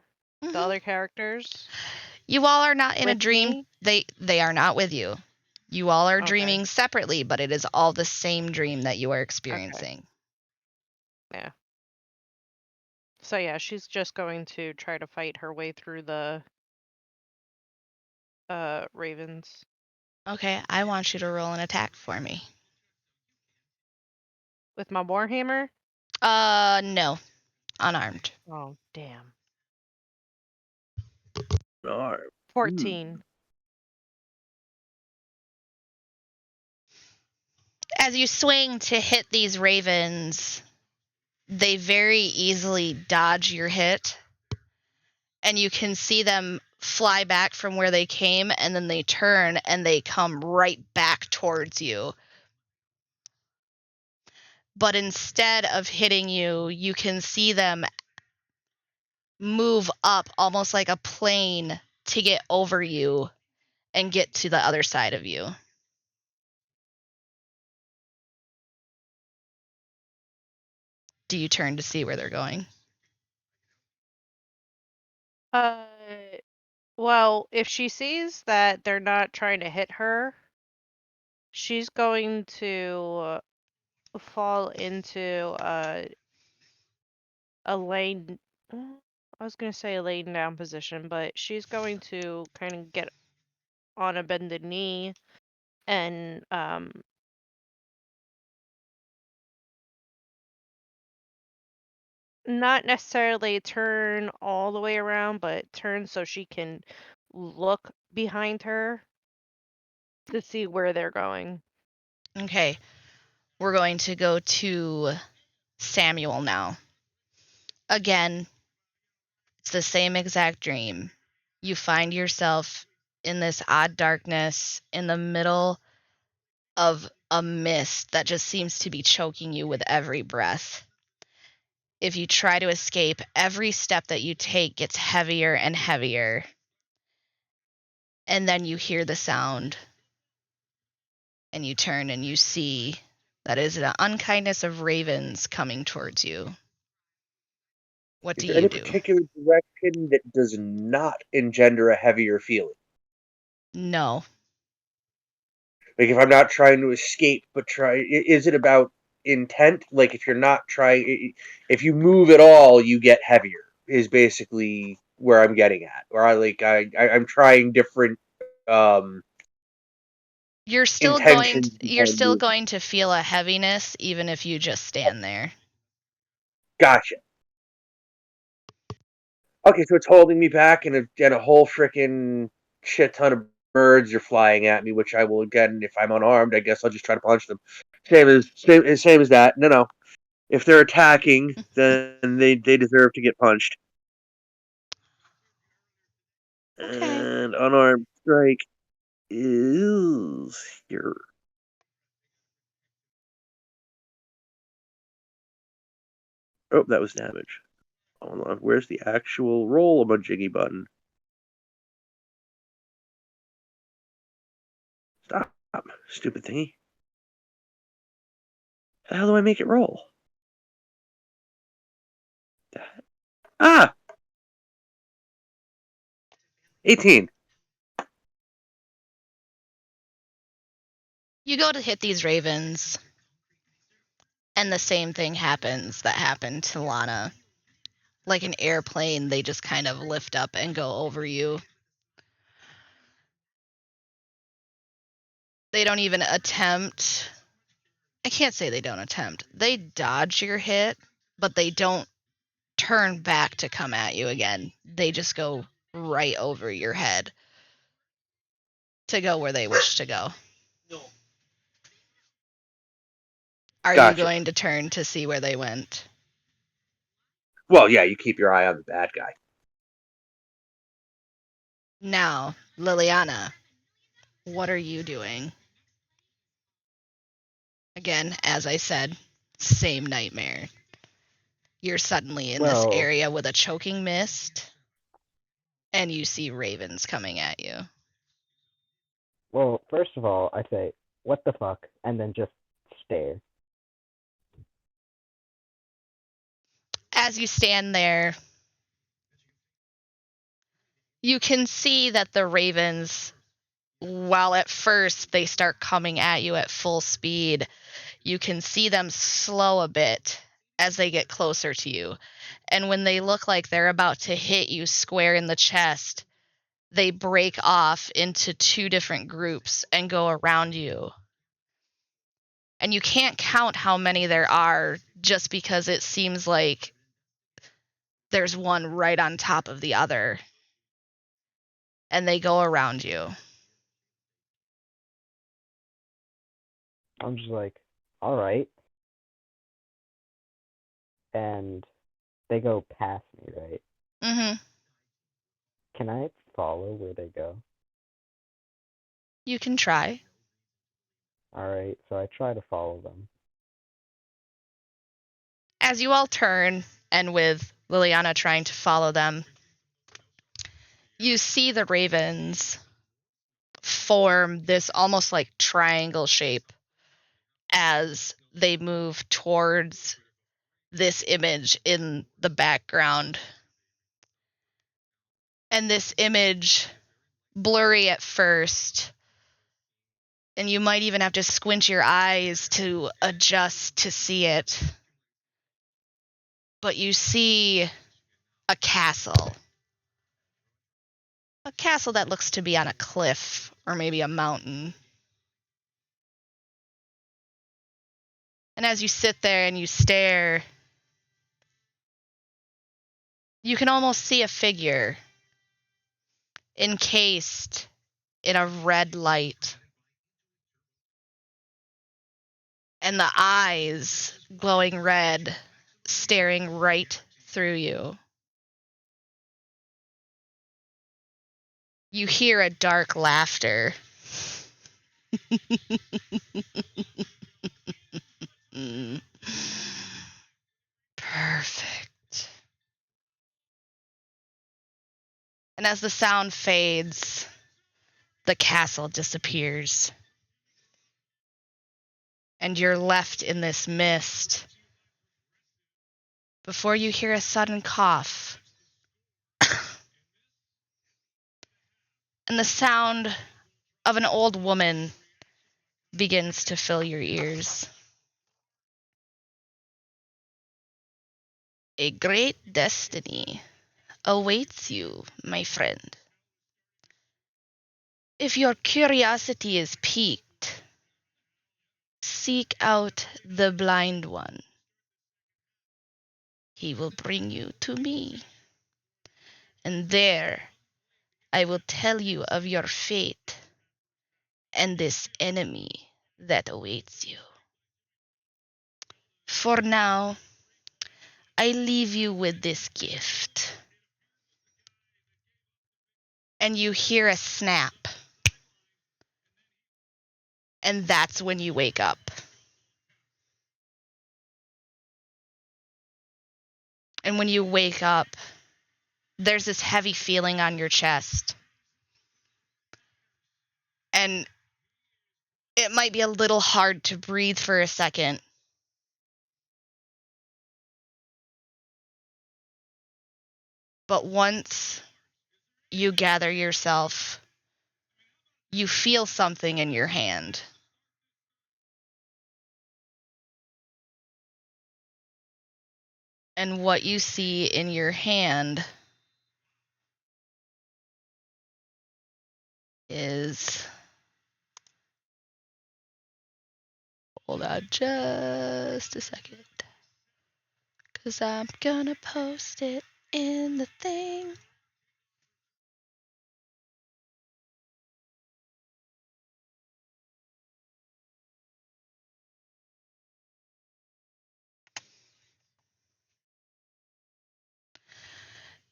other characters? You all are not in a With dream. me? They are not with you. You all are Okay. dreaming separately, but it is all the same dream that you are experiencing. Yeah. So yeah, she's just going to try to fight her way through the ravens. Okay, I want you to roll an attack for me. With my warhammer? No. Unarmed. Oh, damn. Arm. 14. As you swing to hit these ravens, they very easily dodge your hit. And you can see them fly back from where they came, and then they turn and they come right back towards you. But instead of hitting you, you can see them move up almost like a plane to get over you and get to the other side of you. Do you turn to see where they're going? Well, if she sees that they're not trying to hit her, she's going to fall into a lane. I was going to say a laying down position, but she's going to kind of get on a bended knee and not necessarily turn all the way around, but turn so she can look behind her to see where they're going. Okay. We're going to go to Samuel now. Again, it's the same exact dream. You find yourself in this odd darkness in the middle of a mist that just seems to be choking you with every breath. If you try to escape, every step that you take gets heavier and heavier. And then you hear the sound. And you turn and you see that is the unkindness of ravens coming towards you. What Is do there you any do? particular direction that does not engender a heavier feeling? No. Like, if I'm not trying to escape, but is it about intent? Like, if you're not trying, if you move at all, you get heavier, is basically where I'm getting at. Or I'm trying different You're still intentions. going to feel a heaviness even if you just stand there. Gotcha. Okay, so it's holding me back, and a whole freaking shit ton of birds are flying at me, which I will, again, if I'm unarmed, I guess I'll just try to punch them. Same as that. No. If they're attacking, then they deserve to get punched. Okay. And unarmed strike is here. Oh, that was damage. Hold on, where's the actual roll of my jiggy button? Stop, stupid thingy. How do I make it roll? Ah! 18. You go to hit these ravens, and the same thing happens that happened to Lana. Like an airplane, they just kind of lift up and go over you. They don't even attempt. I can't say they don't attempt. They dodge your hit, but they don't turn back to come at you again. They just go right over your head to go where they wish to go. Are you going to turn to see where they went? Well, yeah, you keep your eye on the bad guy. Now, Liliana, what are you doing? Again, as I said, same nightmare. You're suddenly in this area with a choking mist, and you see ravens coming at you. Well, first of all, I say, what the fuck, and then just stare. As you stand there, you can see that the ravens, while at first they start coming at you at full speed, you can see them slow a bit as they get closer to you. And when they look like they're about to hit you square in the chest, they break off into 2 different groups and go around you. And you can't count how many there are just because it seems like there's one right on top of the other. And they go around you. I'm just like, all right. And they go past me, right? Mm-hmm. Can I follow where they go? You can try. All right, so I try to follow them. As you all turn, and with Liliana trying to follow them, you see the ravens form this almost like triangle shape as they move towards this image in the background. And this image, blurry at first, and you might even have to squint your eyes to adjust to see it. But you see a castle. A castle that looks to be on a cliff or maybe a mountain. And as you sit there and you stare, you can almost see a figure encased in a red light. And the eyes glowing red, staring right through you. You hear a dark laughter. Perfect. And as the sound fades, the castle disappears. And you're left in this mist before you hear a sudden cough. And the sound of an old woman begins to fill your ears. A great destiny awaits you, my friend. If your curiosity is piqued, seek out the blind one. He will bring you to me. And there I will tell you of your fate and this enemy that awaits you. For now, I leave you with this gift. And you hear a snap. And that's when you wake up. And when you wake up, there's this heavy feeling on your chest. And it might be a little hard to breathe for a second. But once you gather yourself, you feel something in your hand. And what you see in your hand is... Hold on just a second. 'Cause I'm gonna post it in the thing.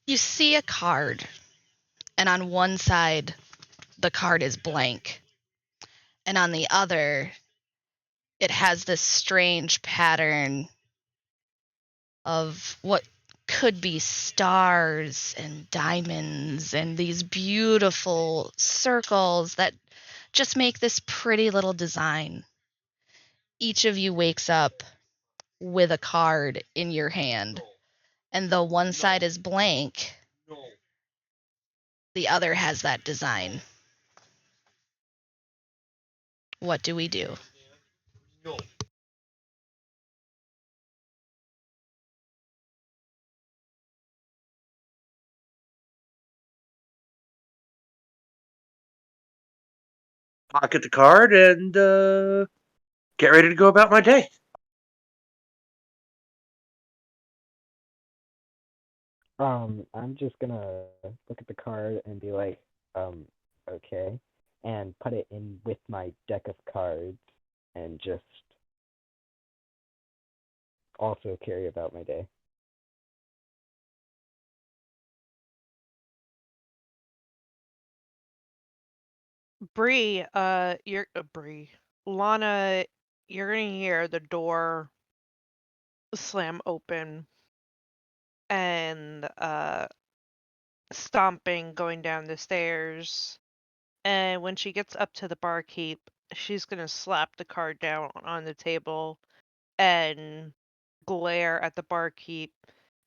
You see a card, and on one side, the card is blank. And on the other, it has this strange pattern of what could be stars and diamonds and these beautiful circles that just make this pretty little design. Each of you wakes up with a card in your hand, and though one side is blank, the other has that design. What do we do? pocket the card and get ready to go about my day. I'm just gonna look at the card and be like, okay, and put it in with my deck of cards and just also carry about my day. Bree, Bree. Lana, you're gonna hear the door slam open and stomping going down the stairs. And when she gets up to the barkeep, she's gonna slap the card down on the table and glare at the barkeep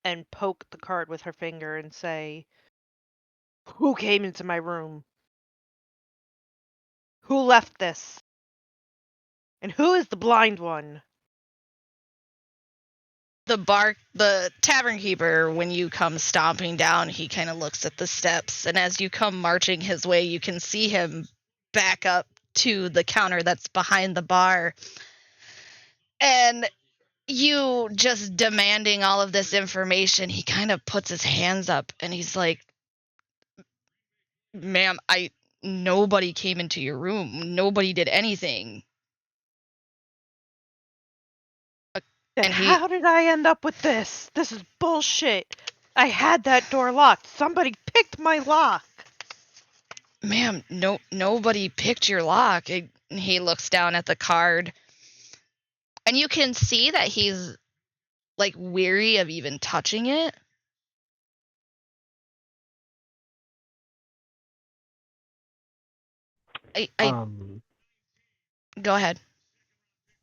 and poke the card with her finger and say, "Who came into my room? Who left this? And who is the blind one?" The tavern keeper, when you come stomping down, he kind of looks at the steps, and as you come marching his way, you can see him back up to the counter that's behind the bar. And you just demanding all of this information, he kind of puts his hands up and he's like, "Ma'am, nobody came into your room. Nobody did anything." Then how did I end up with this? This is bullshit. I had that door locked. Somebody picked my lock. "Ma'am, nobody picked your lock." He looks down at the card, and you can see that he's like weary of even touching it. Go ahead.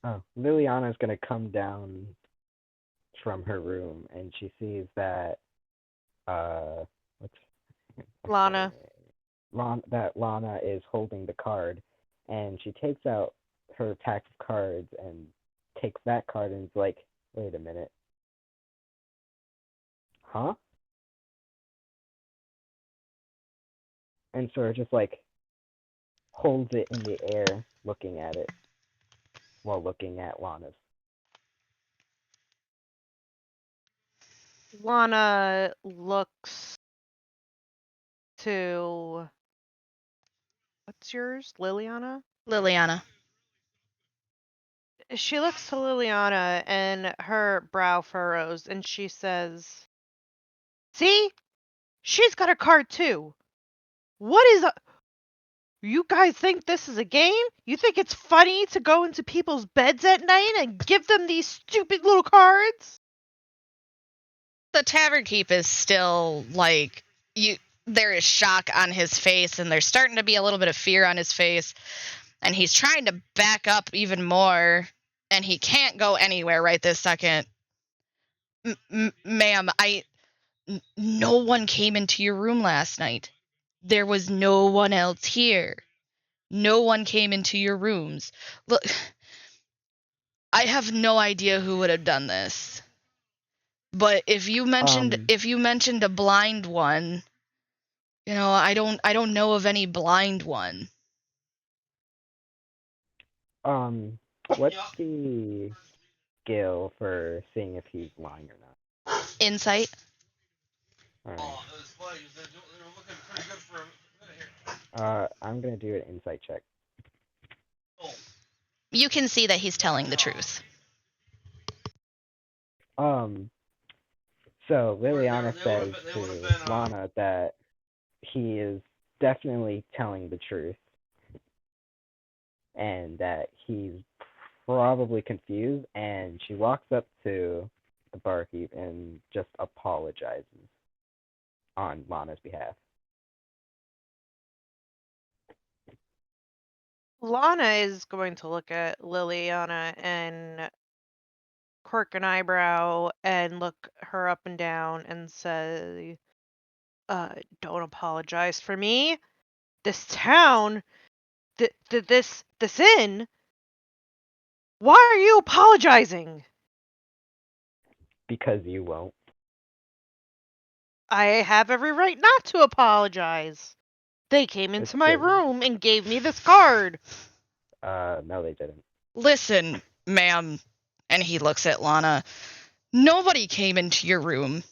Oh, Liliana's gonna come down from her room and she sees that Lana. That Lana is holding the card, and she takes out her pack of cards and takes that card and is like, "Wait a minute, huh?" And sort of just like holds it in the air, looking at it while looking at Lana's. Lana looks to... What's yours? Liliana? Liliana. She looks to Liliana and her brow furrows and she says, "See? She's got a card too. What is... You guys think this is a game? You think it's funny to go into people's beds at night and give them these stupid little cards?" The tavern keep is still like, there is shock on his face, and there's starting to be a little bit of fear on his face, and he's trying to back up even more, and he can't go anywhere right this second. "Ma'am, no one came into your room last night. There was no one else here. No one came into your rooms. Look, I have no idea who would have done this. But if you mentioned a blind one, I don't know of any blind one." What's the skill for seeing if he's lying or not? Insight. Alright. I'm gonna do an insight check. You can see that he's telling the truth. So Liliana says to Lana that he is definitely telling the truth and that he's probably confused, and she walks up to the barkeep and just apologizes on Lana's behalf. Lana is going to look at Liliana and quirk an eyebrow and look her up and down and say, "Don't apologize for me. This town, this inn, why are you apologizing?" Because you won't. I have every right not to apologize. They came into my room and gave me this card. No, they didn't. Listen, ma'am, and he looks at Lana. Nobody came into your room.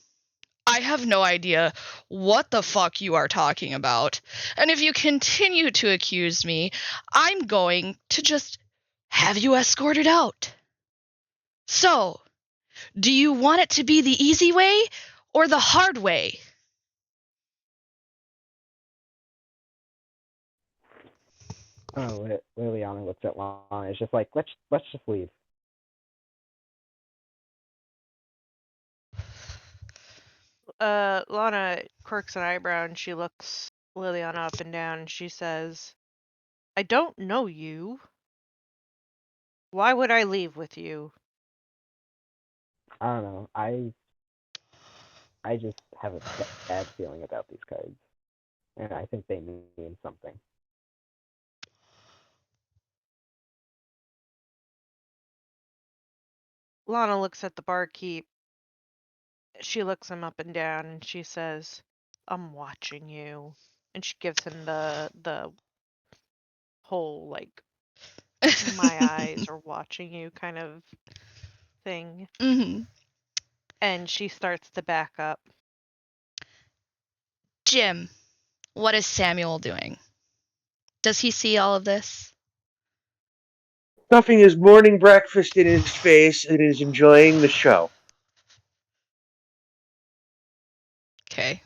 I have no idea what the fuck you are talking about. And if you continue to accuse me, I'm going to just have you escorted out. So, do you want it to be the easy way or the hard way? Oh, Liliana looks at Lana. It's just like, let's just leave. Lana quirks an eyebrow and she looks Liliana up and down and she says, I don't know you. Why would I leave with you? I don't know. I just have a bad feeling about these cards. And I think they mean something. Lana looks at the barkeep. She looks him up and down and she says, I'm watching you. And she gives him the whole, like, my eyes are watching you kind of thing. Mm-hmm. And she starts to back up. Jim, what is Samuel doing? Does he see all of this? Stuffing his morning breakfast in his face and is enjoying the show. Okay.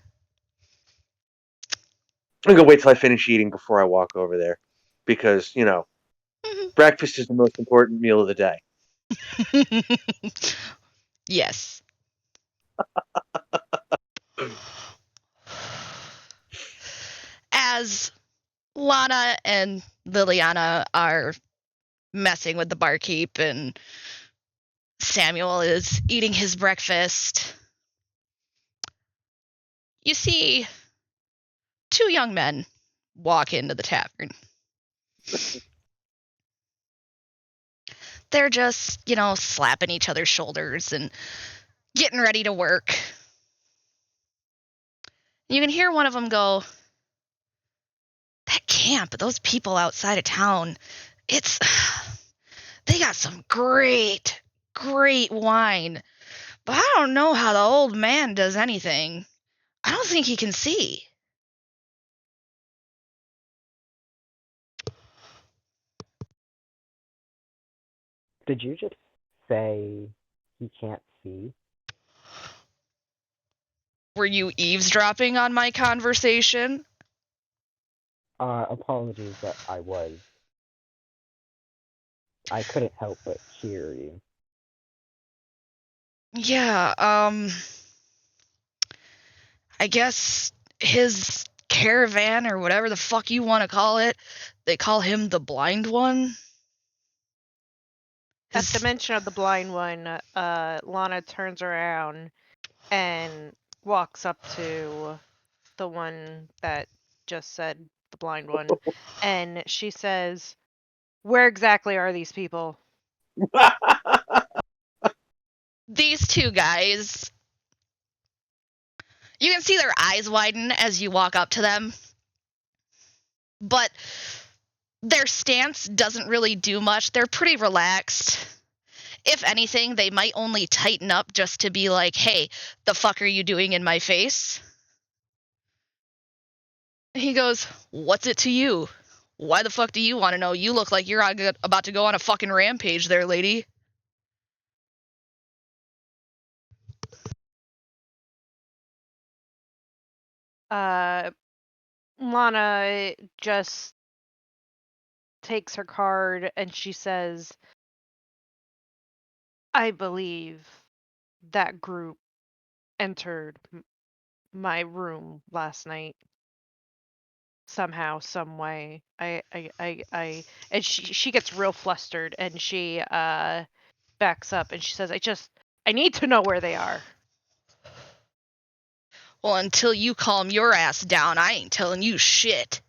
I'm going to wait till I finish eating before I walk over there. Because, breakfast is the most important meal of the day. Yes. As Lana and Liliana are messing with the barkeep and Samuel is eating his breakfast, you see two young men walk into the tavern. They're just, slapping each other's shoulders and getting ready to work. You can hear one of them go, that camp, those people outside of town, they got some great, great wine. But I don't know how the old man does anything. I don't think he can see. Did you just say he can't see? Were you eavesdropping on my conversation? Apologies that I was. I couldn't help but hear you. Yeah, I guess his caravan or whatever the fuck you want to call it, they call him the Blind One. At the mention of the Blind One, Lana turns around and walks up to the one that just said the Blind One, and she says, where exactly are these people? These two guys, you can see their eyes widen as you walk up to them, but their stance doesn't really do much. They're pretty relaxed. If anything, they might only tighten up just to be like, hey, the fuck are you doing in my face? He goes, what's it to you? Why the fuck do you want to know? You look like you're about to go on a fucking rampage there, lady. Lana just takes her card and she says, I believe that group entered my room last night. Somehow, some way. And she gets real flustered and she backs up and she says, I need to know where they are. Well, until you calm your ass down, I ain't telling you shit.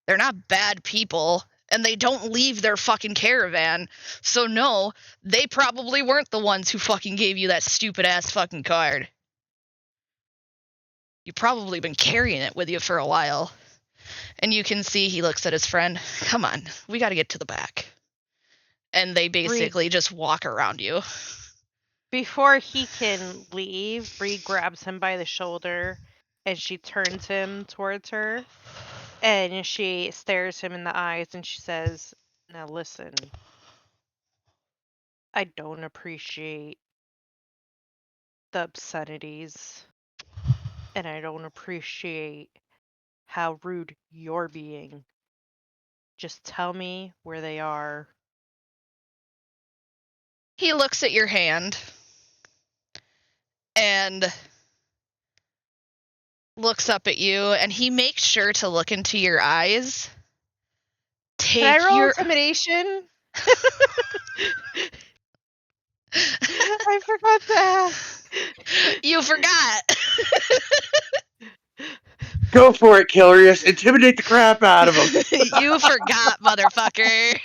They're not bad people, and they don't leave their fucking caravan. So no, they probably weren't the ones who fucking gave you that stupid ass fucking card. You've probably been carrying it with you for a while. And you can see he looks at his friend. Come on, we got to get to the back. And they basically just walk around you. Before he can leave, Bree grabs him by the shoulder and she turns him towards her. And she stares him in the eyes and she says, "Now listen, I don't appreciate the obscenities. And I don't appreciate how rude you're being. Just tell me where they are." He looks at your hand and looks up at you, and he makes sure to look into your eyes. Can I roll intimidation? I forgot to ask. You forgot. Go for it, Killerius. Intimidate the crap out of him. You forgot, motherfucker.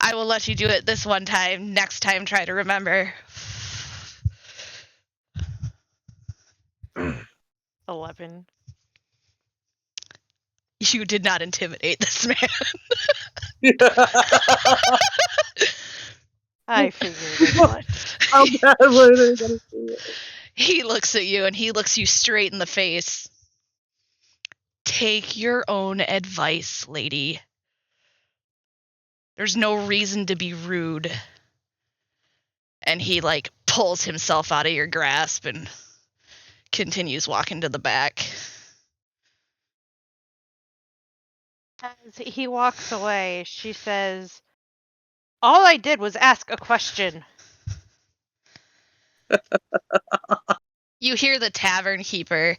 I will let you do it this one time. Next time, try to remember. 11. You did not intimidate this man. I figured as much. How bad were they gonna see it? He looks at you and he looks you straight in the face. Take your own advice, lady. There's no reason to be rude. And he, pulls himself out of your grasp and continues walking to the back. As he walks away, she says, "All I did was ask a question." You hear the tavern keeper.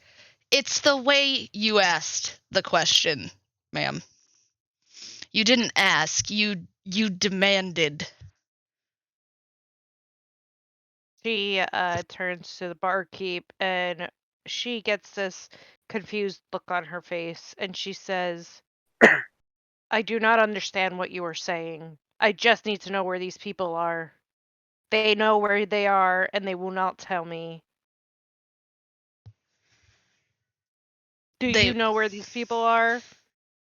"It's the way you asked the question, ma'am. You didn't ask, you demanded." She turns to the barkeep and she gets this confused look on her face and she says, "I do not understand what you are saying. I just need to know where these people are. They know where they are and they will not tell me. Do you know where these people are?"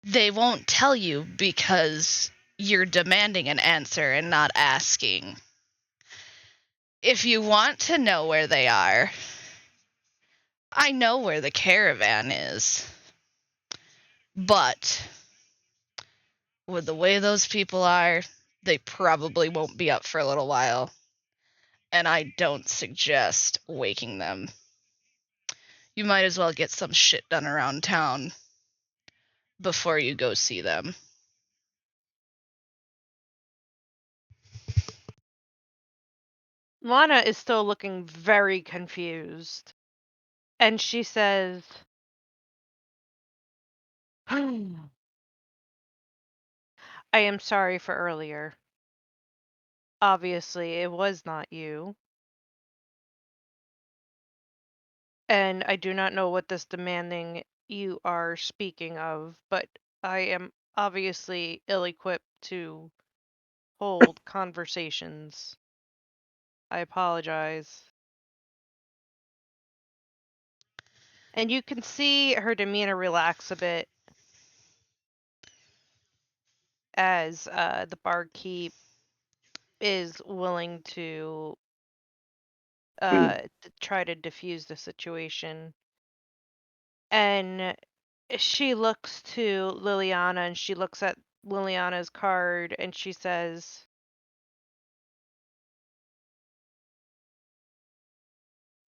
They won't tell you because you're demanding an answer and not asking. If you want to know where they are, I know where the caravan is. But with the way those people are, they probably won't be up for a little while. And I don't suggest waking them. You might as well get some shit done around town before you go see them. Lana is still looking very confused. And she says, "I am sorry for earlier. Obviously, it was not you. And I do not know what this demanding you are speaking of, but I am obviously ill-equipped to hold conversations. I apologize." And you can see her demeanor relax a bit as the barkeep is willing to try to diffuse the situation. And she looks to Liliana and she looks at Liliana's card and she says,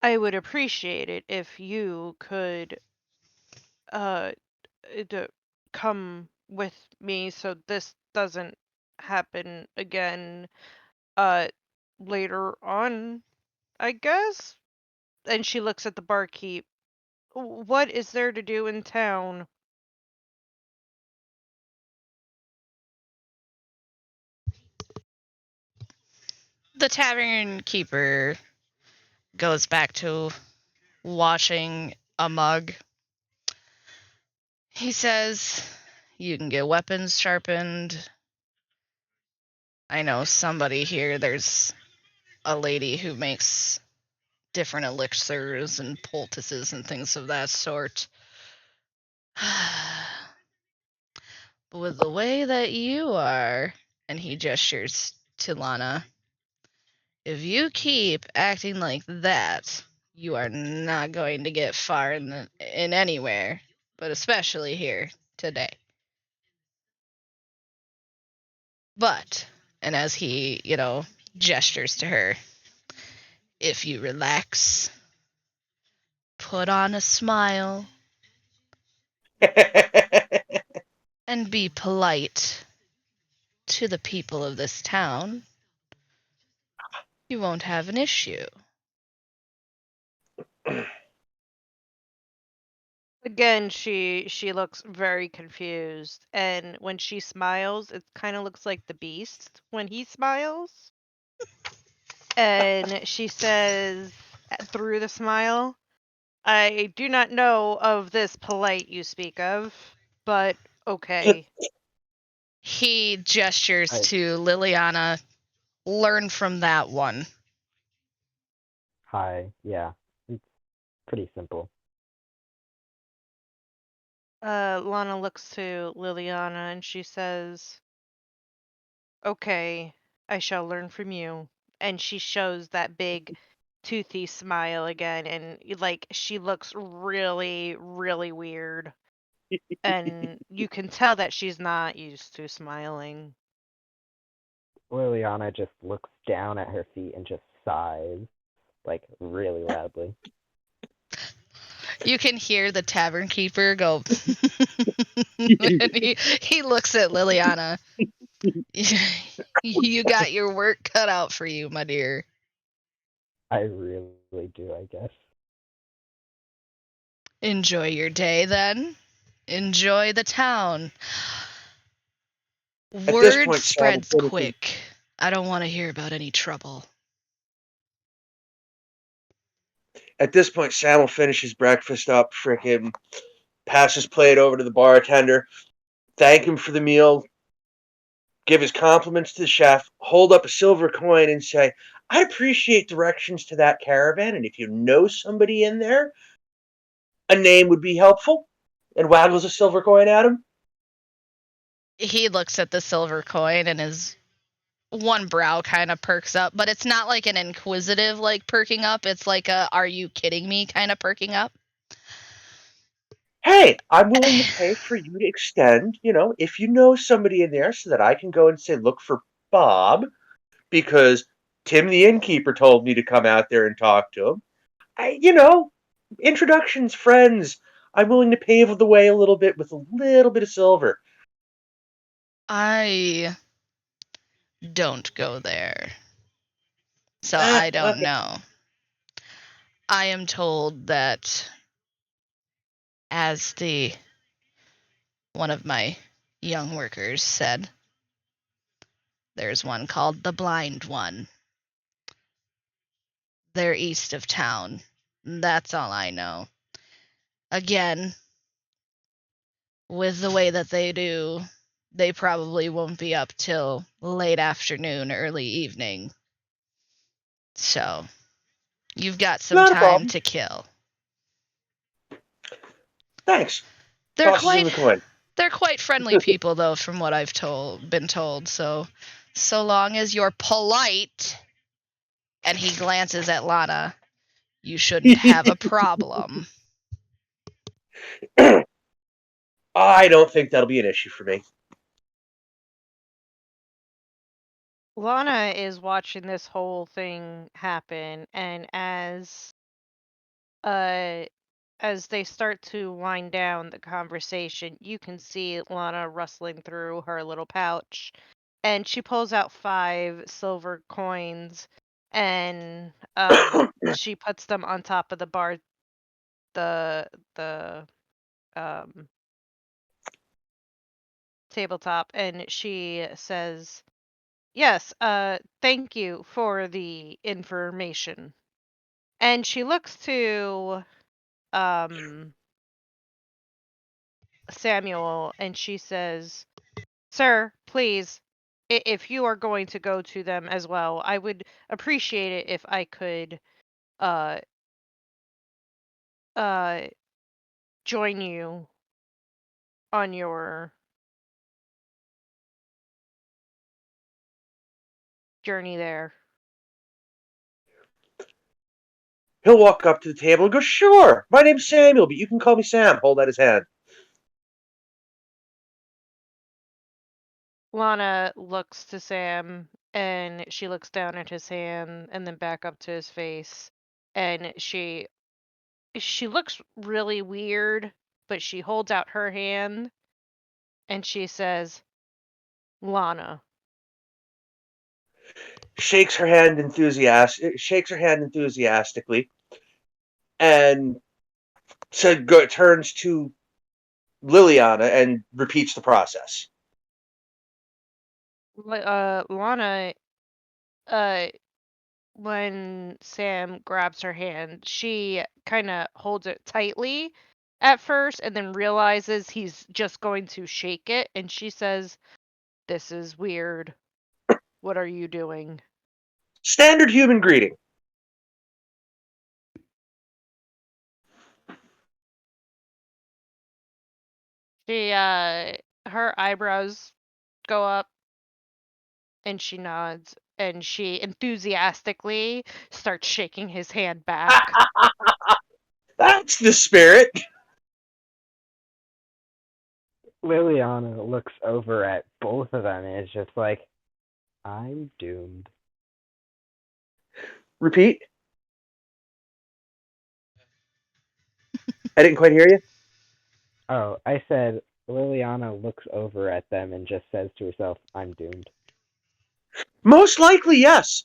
"I would appreciate it if you could come with me so this doesn't happen again later on, I guess." And she looks at the barkeep. "What is there to do in town?" The tavern keeper goes back to washing a mug. He says, "You can get weapons sharpened. I know somebody here. There's a lady who makes different elixirs and poultices and things of that sort. But with the way that you are, and he gestures to Lana, if you keep acting like that, you are not going to get far in anywhere, but especially here today. But, and as he, gestures to her, if you relax, put on a smile, and be polite to the people of this town, you won't have an issue. Again, she looks very confused, and when she smiles, it kind of looks like the Beast when he smiles. And she says through the smile, I do not know of this polite you speak of, but okay. He gestures to Liliana, learn from that one. Hi, yeah, it's pretty simple. Lana looks to Liliana and she says, okay, I shall learn from you. And she shows that big toothy smile again, and like she looks really, really weird. And you can tell that she's not used to smiling. Liliana just looks down at her feet and just sighs, like, really loudly. You can hear the tavern keeper go, and he looks at Liliana. You got your work cut out for you, my dear. I really do, I guess. Enjoy your day, then. Enjoy the town. Word spreads quick. I don't want to hear about any trouble. At this point, Sam will finish his breakfast up, frickin' pass his plate over to the bartender, thank him for the meal, give his compliments to the chef, hold up a silver coin and say, I appreciate directions to that caravan, and if you know somebody in there, a name would be helpful, and waggles a silver coin at him. He looks at the silver coin and his one brow kind of perks up, but it's not like an inquisitive like perking up. It's like a are you kidding me kind of perking up. Hey, I'm willing to pay for you to extend, if you know somebody in there so that I can go and say, look for Bob, because Tim the innkeeper told me to come out there and talk to him. Introductions, friends. I'm willing to pave the way a little bit with a little bit of silver. I don't go there, so I don't know. I am told that as one of my young workers said, there's one called the Blind One. They're east of town. That's all I know. Again, with the way that they do, they probably won't be up till late afternoon, early evening. So, you've got some time to kill. Thanks. They're quite friendly people, though, from what I've been told. So long as you're polite, and he glances at Lana, you shouldn't have a problem. I don't think that'll be an issue for me. Lana is watching this whole thing happen, and as they start to wind down the conversation, you can see Lana rustling through her little pouch, and she pulls out 5 silver coins, and she puts them on top of the tabletop, and she says, yes, thank you for the information. And she looks to Samuel and she says, sir, please, if you are going to go to them as well, I would appreciate it if I could join you on your journey there. He'll walk up to the table and go, "Sure, my name's Samuel, but you can call me Sam." Hold out his hand. Lana looks to Sam, and she looks down at his hand, and then back up to his face, and she looks really weird, but she holds out her hand, and she says, "Lana." Shakes her hand enthusiastically, and turns to Liliana and repeats the process. Lana, when Sam grabs her hand, she kind of holds it tightly at first and then realizes he's just going to shake it, and she says, "This is weird. What are you doing?" Standard human greeting. She, her eyebrows go up and she nods and she enthusiastically starts shaking his hand back. That's the spirit. Liliana looks over at both of them and is just like, I'm doomed. Repeat. I didn't quite hear you. Oh, I said Liliana looks over at them and just says to herself, I'm doomed. Most likely, yes.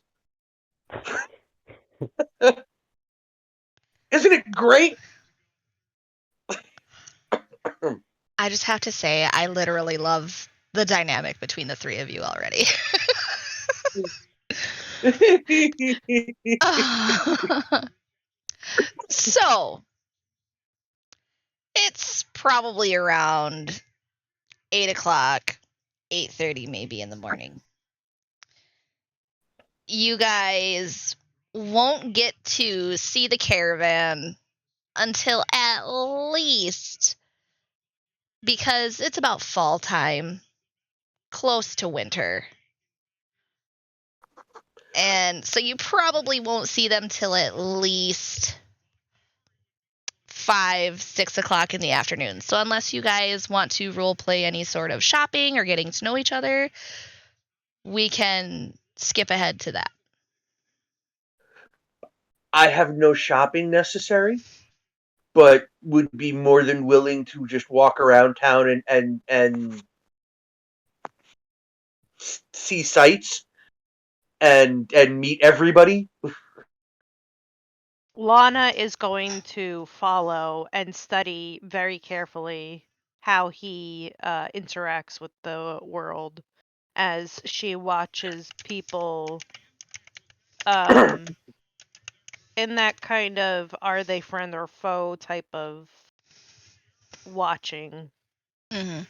Isn't it great? I just have to say, I literally love the dynamic between the three of you already. So, it's probably around 8 o'clock, 8:30 maybe in the morning. You guys won't get to see the caravan until at least, because it's about fall time, close to winter. And so you probably won't see them till at least 5, 6 o'clock in the afternoon. So unless you guys want to role play any sort of shopping or getting to know each other, we can skip ahead to that. I have no shopping necessary, but would be more than willing to just walk around town and see sights and meet everybody. Lana is going to follow and study very carefully how he interacts with the world as she watches people in that kind of are they friend or foe type of watching. Mm-hmm.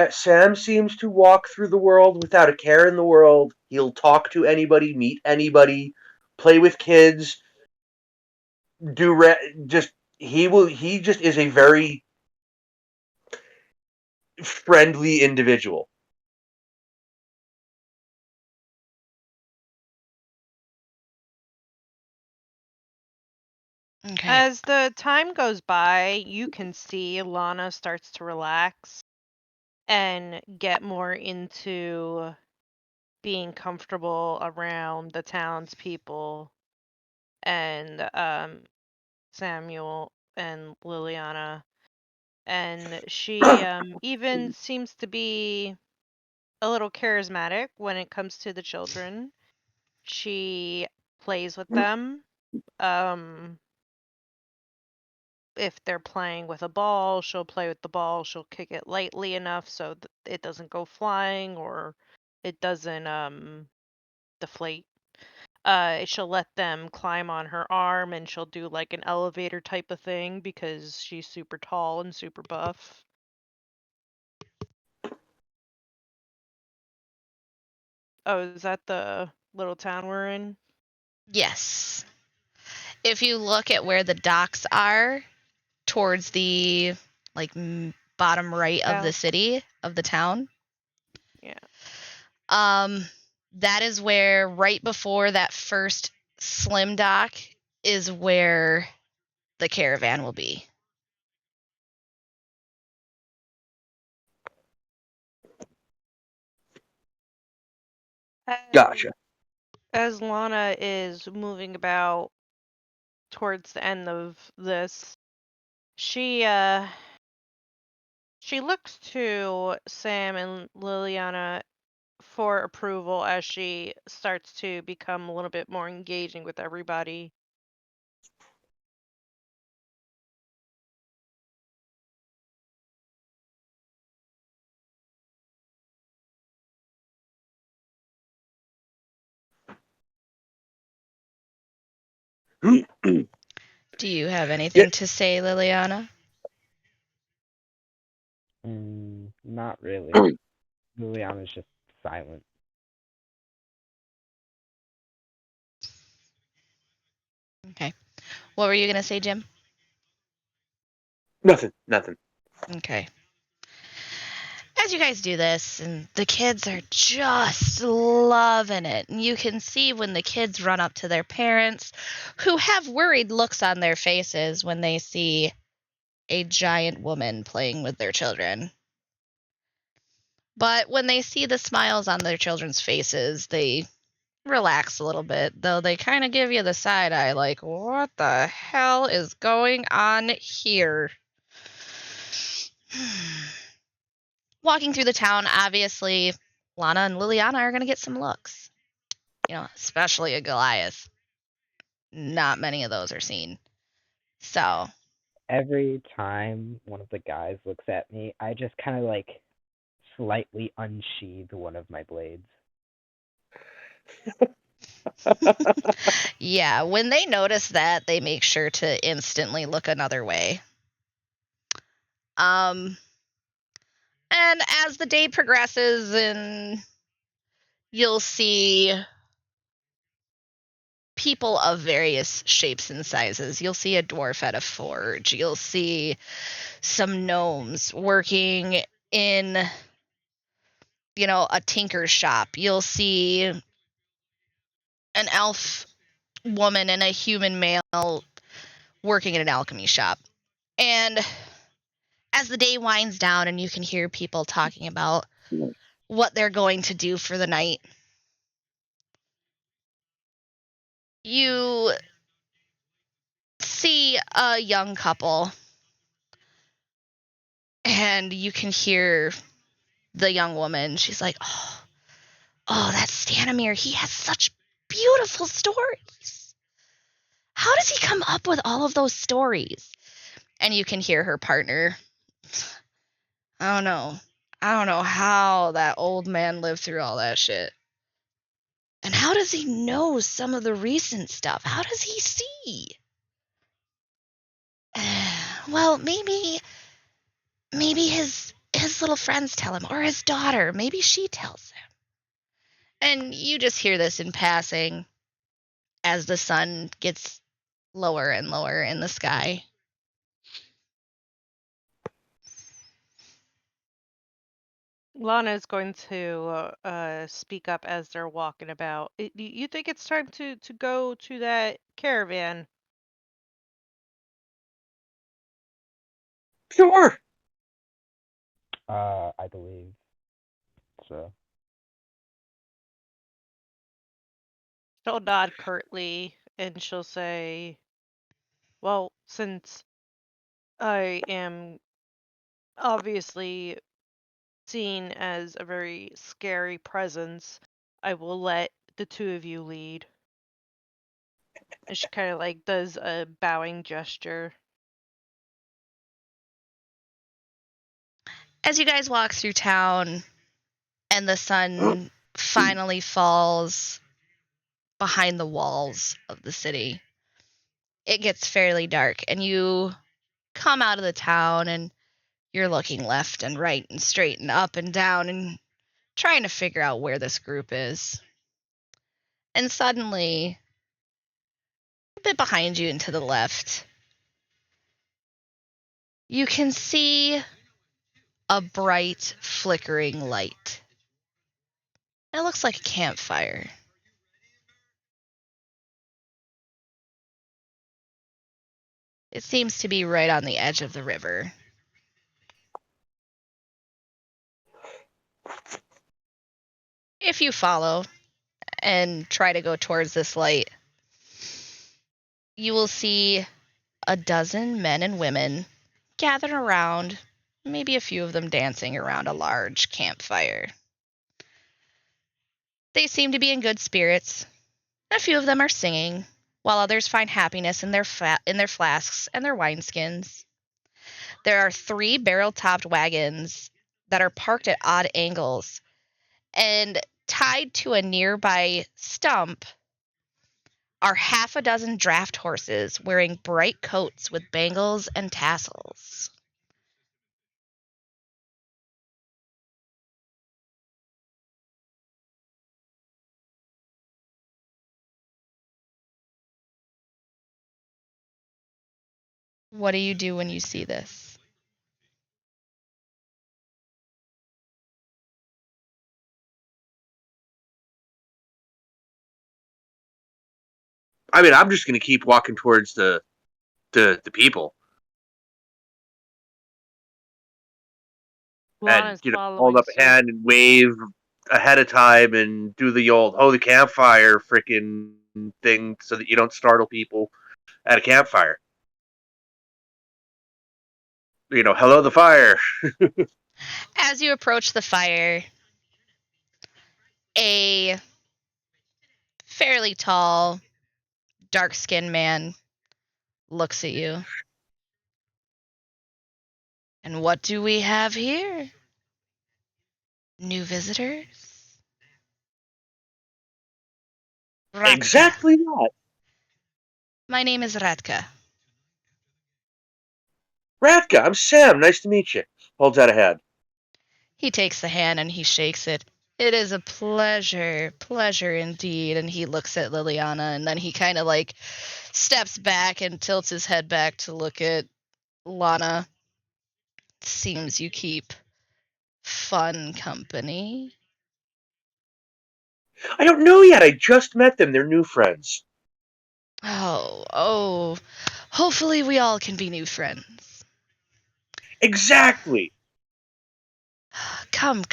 Sam seems to walk through the world without a care in the world. He'll talk to anybody, meet anybody, play with kids, he just is a very friendly individual. Okay. As the time goes by, you can see Lana starts to relax and get more into being comfortable around the townspeople and Samuel and Liliana. And she even seems to be a little charismatic when it comes to the children. She plays with them. If they're playing with a ball, she'll play with the ball. She'll kick it lightly enough so that it doesn't go flying or it doesn't deflate. She'll let them climb on her arm and she'll do like an elevator type of thing because she's super tall and super buff. Oh, is that the little town we're in? Yes. If you look at where the docks are, towards the bottom right of the city, of the town. Yeah. That is where, right before that first slim dock, is where the caravan will be. Gotcha. As Lana is moving about towards the end of this, she looks to Sam and Liliana for approval as she starts to become a little bit more engaging with everybody. Do you have anything to say, Liliana? Not really. Liliana's just silent. Okay. What were you going to say, Jim? Nothing. Okay. As you guys do this, and the kids are just loving it, and you can see when the kids run up to their parents, who have worried looks on their faces when they see a giant woman playing with their children. But when they see the smiles on their children's faces, they relax a little bit, though they kind of give you the side eye, like, what the hell is going on here? Walking through the town, obviously, Lana and Liliana are going to get some looks. Especially a Goliath. Not many of those are seen. So. Every time one of the guys looks at me, I just kind of slightly unsheathe one of my blades. Yeah, when they notice that, they make sure to instantly look another way. And as the day progresses, and you'll see people of various shapes and sizes. You'll see a dwarf at a forge. You'll see some gnomes working in, a tinker's shop. You'll see an elf woman and a human male working in an alchemy shop. And as the day winds down and you can hear people talking about what they're going to do for the night, you see a young couple, and you can hear the young woman. She's like, oh, that's Stanimir. He has such beautiful stories. How does he come up with all of those stories? And you can hear her partner, I don't know how that old man lived through all that shit. And how does he know some of the recent stuff? How does he see? Well, maybe his little friends tell him, or his daughter. Maybe she tells him. And you just hear this in passing as the sun gets lower and lower in the sky. Lana is going to speak up as they're walking about. You think it's time to go to that caravan? Sure. I believe so. She'll nod curtly and she'll say, well, since I am obviously seen as a very scary presence, I will let the two of you lead. And she kind of does a bowing gesture. As you guys walk through town and the sun finally falls behind the walls of the city, it gets fairly dark, and you come out of the town and you're looking left and right and straight and up and down and trying to figure out where this group is. And suddenly, a bit behind you and to the left, you can see a bright, flickering light. It looks like a campfire. It seems to be right on the edge of the river. If you follow and try to go towards this light, you will see a dozen men and women gathered around, maybe a few of them dancing around a large campfire. They seem to be in good spirits. A few of them are singing, while others find happiness in their flasks and their wineskins. There are 3 barrel-topped wagons that are parked at odd angles, and tied to a nearby stump are half a dozen draft horses wearing bright coats with bangles and tassels. What do you do when you see this? I mean, I'm just going to keep walking towards the people. Lana's And, hold following up a suit. hand and wave ahead of time and do the old holy campfire freaking thing so that you don't startle people at a campfire. Hello the fire. As you approach the fire, a fairly tall, dark-skinned man looks at you. And what do we have here? New visitors? Ratka. Exactly that. My name is Ratka. Ratka, I'm Sam. Nice to meet you. Holds out a hand. He takes the hand and he shakes it. It is a pleasure indeed. And he looks at Liliana, and then he kind of steps back and tilts his head back to look at Lana. Seems you keep fun company. I don't know yet. I just met them. They're new friends. Oh. Hopefully we all can be new friends. Exactly. Come.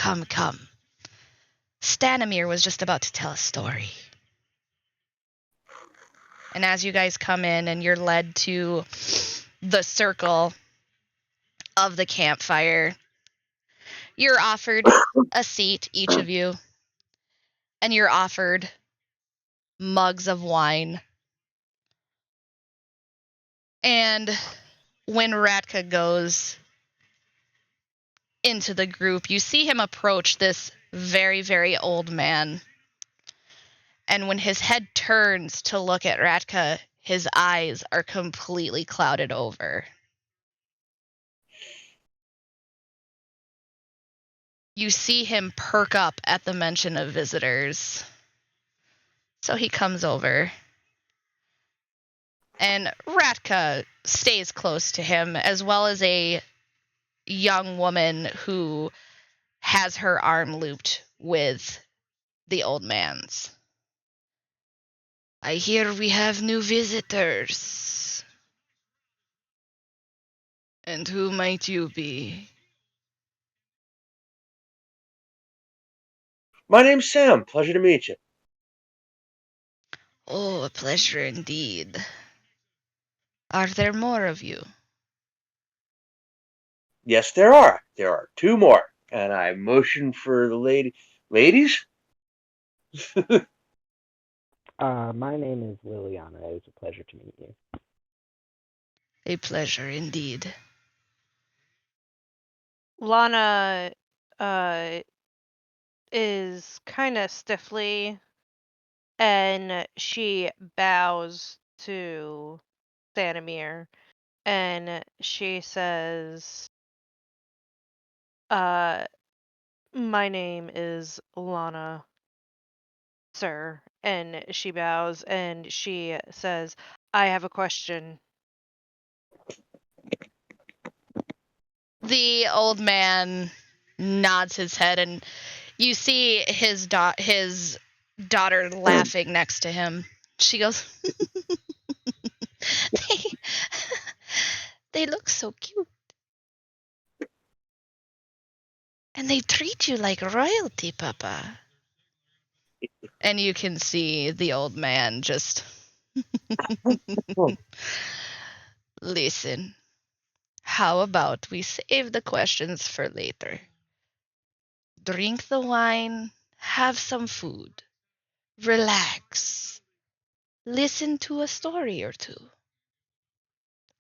Stanimir was just about to tell a story. And as you guys come in and you're led to the circle of the campfire, you're offered a seat, each of you, and you're offered mugs of wine. And when Ratka goes into the group, you see him approach this very, very old man. And when his head turns to look at Ratka, his eyes are completely clouded over. You see him perk up at the mention of visitors. So he comes over. And Ratka stays close to him, as well as a young woman who has her arm looped with the old man's. I hear we have new visitors. And who might you be? My name's Sam. Pleasure to meet you. Oh, a pleasure indeed. Are there more of you? Yes, there are. There are 2 more. And I motion for the ladies? My name is Liliana. It was a pleasure to meet you. A pleasure indeed. Lana is kind of stiffly, and she bows to Thanamir, and she says, My name is Lana, sir. And she bows and she says, I have a question. The old man nods his head, and you see his daughter laughing next to him. She goes, they look so cute. And they treat you like royalty, Papa. And you can see the old man just... Listen, how about we save the questions for later? Drink the wine, have some food, relax, listen to a story or two.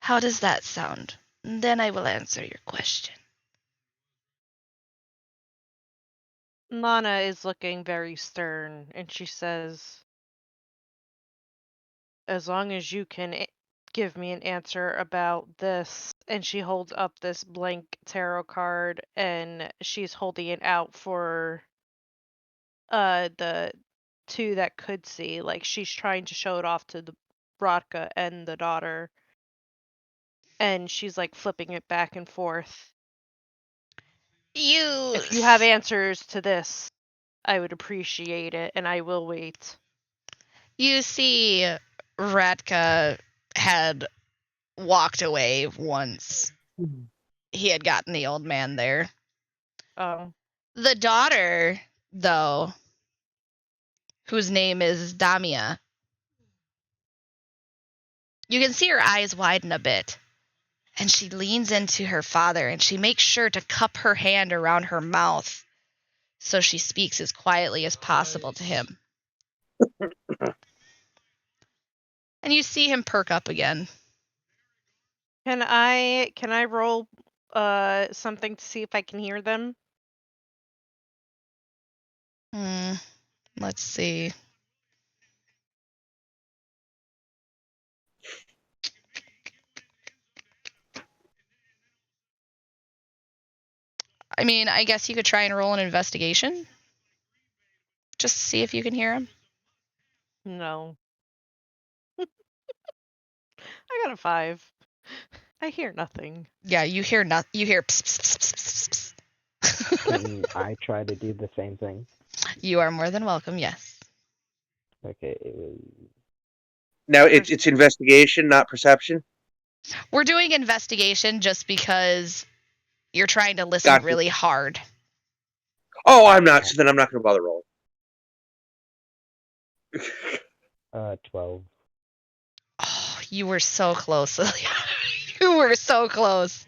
How does that sound? Then I will answer your question. Lana is looking very stern, and she says, as long as you can give me an answer about this. And she holds up this blank tarot card, and she's holding it out for the two that could see. Like, she's trying to show it off to the Brodka and the daughter. And she's like flipping it back and forth. If you have answers to this, I would appreciate it, and I will wait. You see, Radka had walked away once he had gotten the old man there. Oh. The daughter, though, whose name is Damia, you can see her eyes widen a bit, and she leans into her father, and she makes sure to cup her hand around her mouth so she speaks as quietly as possible to him. And you see him perk up again. Can I roll something to see if I can hear them? Let's see. I mean, I guess you could try and roll an investigation. Just to see if you can hear him. No. I got a 5. I hear nothing. Yeah, you hear you hear pss, pss, pss, pss, pss. Can I try to do the same thing? You are more than welcome, yes. Okay, it was... Now, it's investigation, not perception? We're doing investigation just because you're trying to listen really hard. Oh, I'm not, so then I'm not going to bother rolling. 12. Oh, you were so close. You were so close.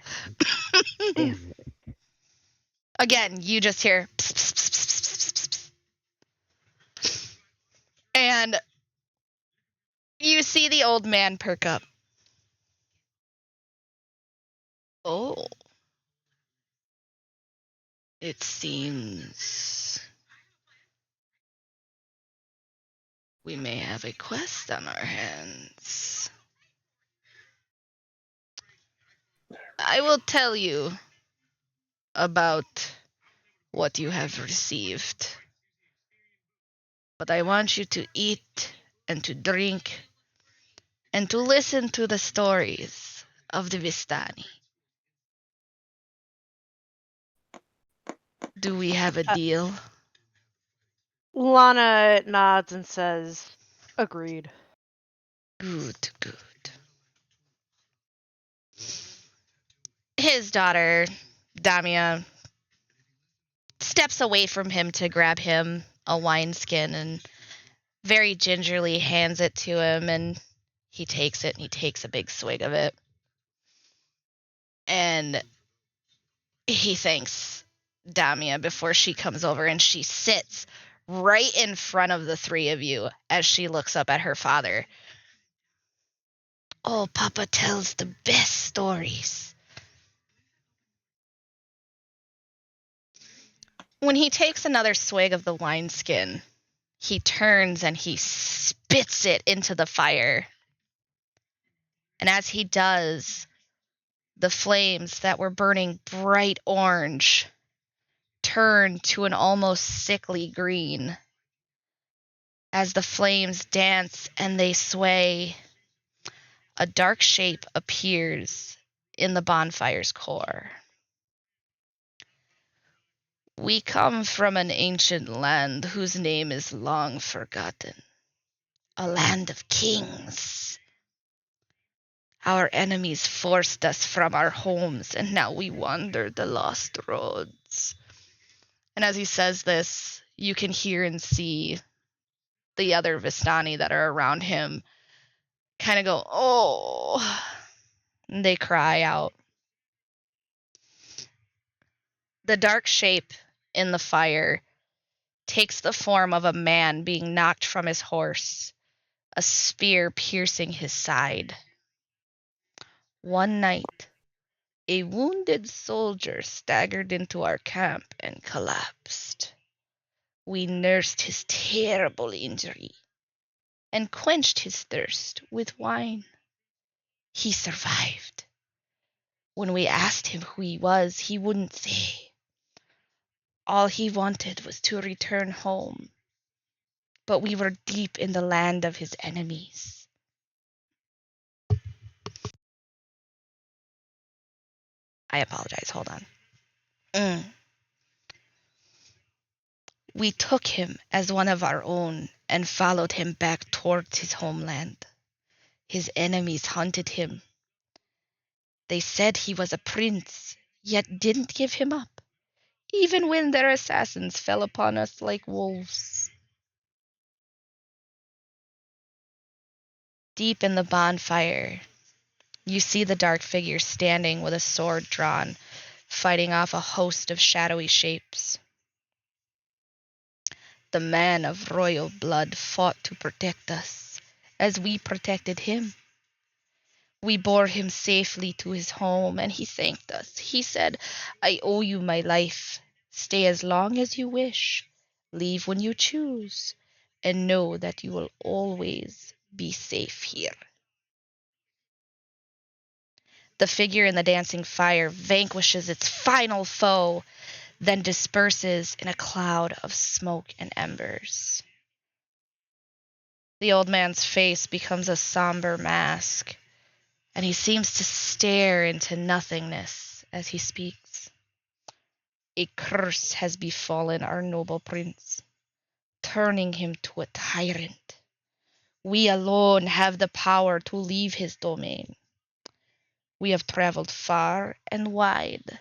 Again, you just hear pss, pss, pss, pss, pss, pss, pss. And you see the old man perk up. Oh. It seems we may have a quest on our hands. I will tell you about what you have received. But I want you to eat and to drink and to listen to the stories of the Vistani. Do we have a deal? Lana nods and says, agreed. Good, good. His daughter, Damia, steps away from him to grab him a wineskin and very gingerly hands it to him, and he takes it and he takes a big swig of it. And he thanks Damia before she comes over, and she sits right in front of the three of you as she looks up at her father. Oh, Papa tells the best stories. When he takes another swig of the wineskin, he turns and he spits it into the fire. And as he does, the flames that were burning bright orange turn to an almost sickly green. As the flames dance and they sway, a dark shape appears in the bonfire's core. We come from an ancient land whose name is long forgotten, a land of kings. Our enemies forced us from our homes, and now we wander the lost roads. And as he says this, you can hear and see the other Vistani that are around him kind of go, oh, and they cry out. The dark shape in the fire takes the form of a man being knocked from his horse, a spear piercing his side. One night, a wounded soldier staggered into our camp and collapsed. We nursed his terrible injury and quenched his thirst with wine. He survived. When we asked him who he was, he wouldn't say. All he wanted was to return home. But we were deep in the land of his enemies. I apologize, hold on. We took him as one of our own and followed him back towards his homeland. His enemies hunted him. They said he was a prince, yet didn't give him up, even when their assassins fell upon us like wolves. Deep in the bonfire, you see the dark figure standing with a sword drawn, fighting off a host of shadowy shapes. The man of royal blood fought to protect us, as we protected him. We bore him safely to his home, and he thanked us. He said, I owe you my life. Stay as long as you wish. Leave when you choose. And know that you will always be safe here. The figure in the dancing fire vanquishes its final foe, then disperses in a cloud of smoke and embers. The old man's face becomes a somber mask, and he seems to stare into nothingness as he speaks. A curse has befallen our noble prince, turning him to a tyrant. We alone have the power to leave his domain. We have traveled far and wide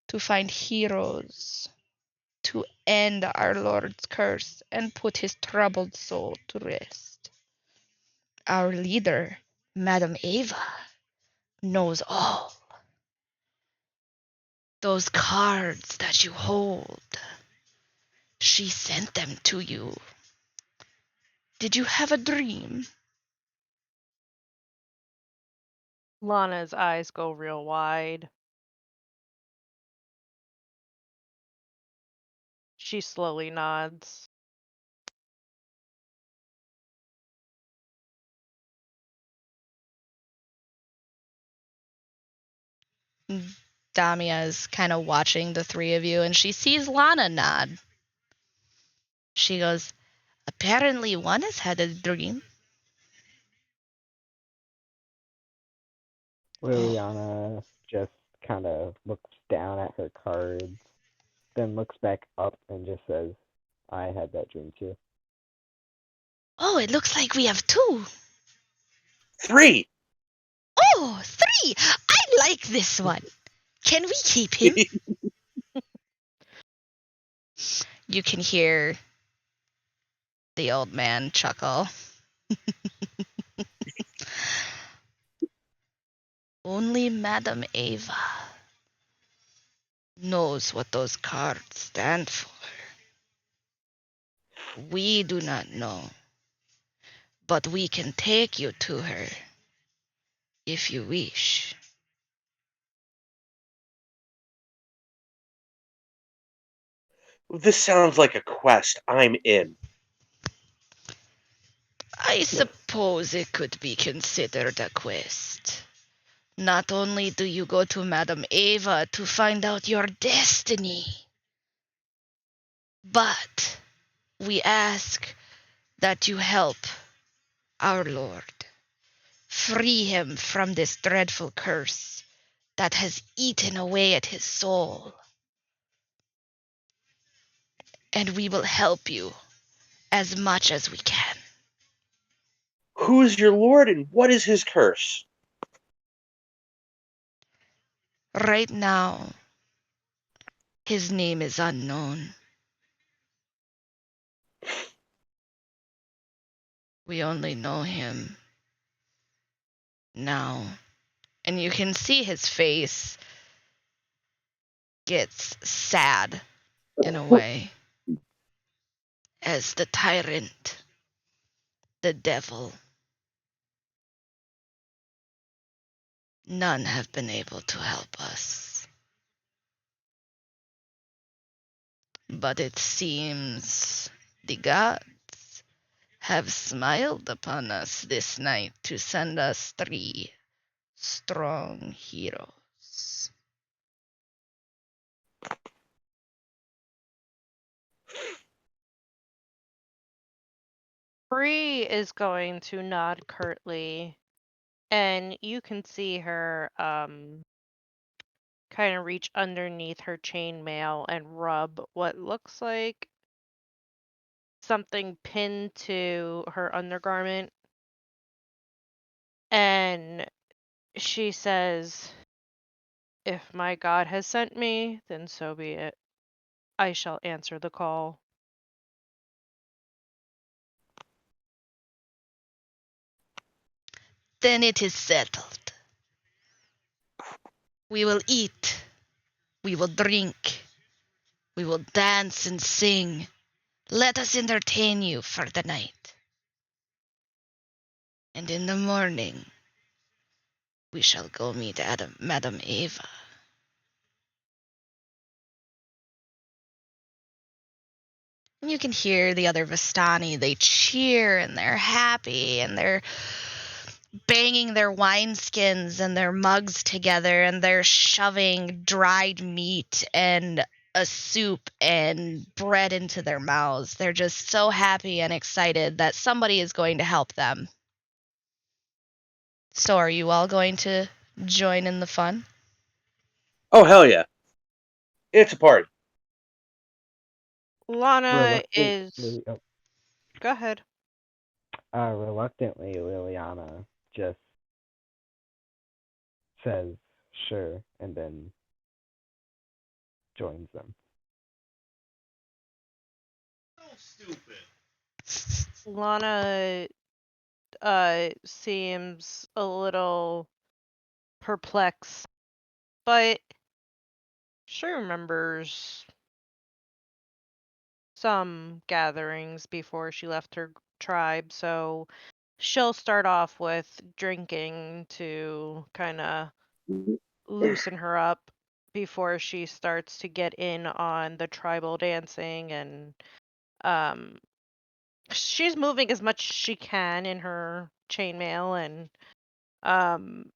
to find heroes to end our Lord's curse and put his troubled soul to rest. Our leader, Madame Eva, knows all. Those cards that you hold, she sent them to you. Did you have a dream? Lana's eyes go real wide. She slowly nods. Damia is kind of watching the three of you, and she sees Lana nod. She goes, apparently one has had a dream. Liliana just kind of looks down at her cards, then looks back up and just says, I had that dream too. Oh, it looks like we have 2. 3. Oh, 3! I like this one. Can we keep him? You can hear the old man chuckle. Only Madame Eva knows what those cards stand for. We do not know, but we can take you to her if you wish. This sounds like a quest. I'm in. I suppose it could be considered a quest. Not only do you go to Madame Eva to find out your destiny, But we ask that you help our Lord free him from this dreadful curse that has eaten away at his soul. And we will help you as much as we can. Who is your lord and what is his curse? Right now, his name is unknown. We only know him now. And you can see his face gets sad in a way. As the tyrant, the devil. None have been able to help us. But it seems the gods have smiled upon us this night to send us 3 strong heroes. Bree is going to nod curtly, and you can see her kind of reach underneath her chainmail and rub what looks like something pinned to her undergarment. And she says, "If my God has sent me, then so be it. I shall answer the call." Then it is settled. We will eat. We will drink. We will dance and sing. Let us entertain you for the night. And in the morning, we shall go meet Madame Eva. And you can hear the other Vistani. They cheer and they're happy and they're banging their wineskins and their mugs together and they're shoving dried meat and a soup and bread into their mouths. They're just so happy and excited that somebody is going to help them. So are you all going to join in the fun? Oh, hell yeah. It's a party. Lana is... Oh, Go ahead. reluctantly, Liliana just says sure and then joins them. Lana seems a little perplexed, but she remembers some gatherings before she left her tribe, so she'll start off with drinking to kind of loosen her up before she starts to get in on the tribal dancing, and she's moving as much as she can in her chainmail, and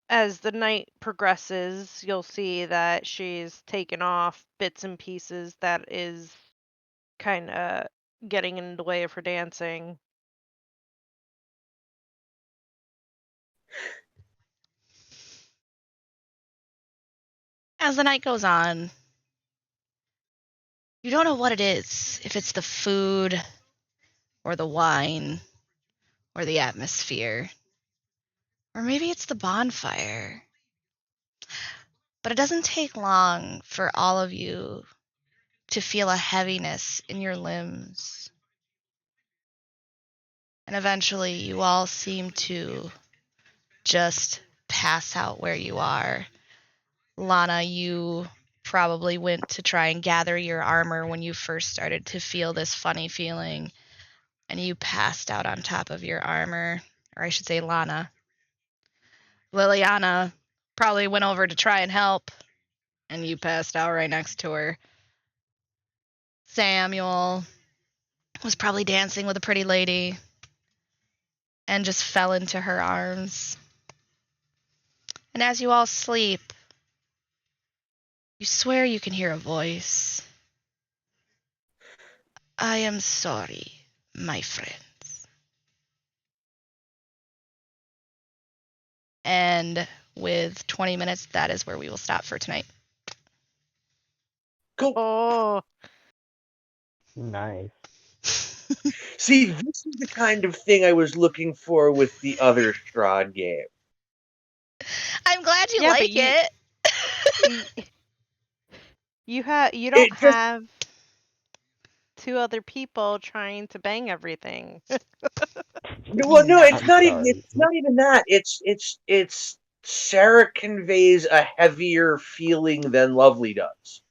as the night progresses, you'll see that she's taken off bits and pieces that is kind of getting in the way of her dancing. As the night goes on, you don't know what it is, if it's the food or the wine or the atmosphere, or maybe it's the bonfire. But it doesn't take long for all of you to feel a heaviness in your limbs. And eventually you all seem to just pass out where you are. Lana, you probably went to try and gather your armor when you first started to feel this funny feeling, and you passed out on top of your armor, or I should say Lana. Liliana probably went over to try and help, and you passed out right next to her. Samuel was probably dancing with a pretty lady and just fell into her arms. And as you all sleep, you swear you can hear a voice. I am sorry, my friends. And with 20 minutes, that is where we will stop for tonight. Cool. Oh, Nice. See, this is the kind of thing I was looking for with the other Strahd game. I'm glad you Yeah, but like it. you don't It just have two other people trying to bang everything. well, no, I'm sorry. it's not even that. It's Sarah conveys a heavier feeling than Lovely does.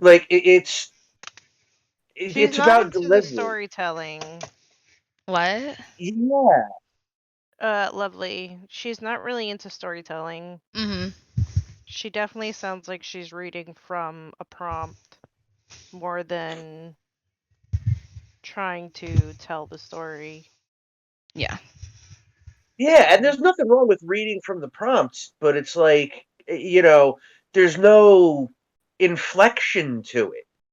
Like She's it's not about into the delivery. storytelling. What? Yeah. Lovely. She's not really into storytelling. Mm-hmm. She definitely sounds like she's reading from a prompt more than trying to tell the story. Yeah. Yeah, and there's nothing wrong with reading from the prompts, but it's like, there's no inflection to it.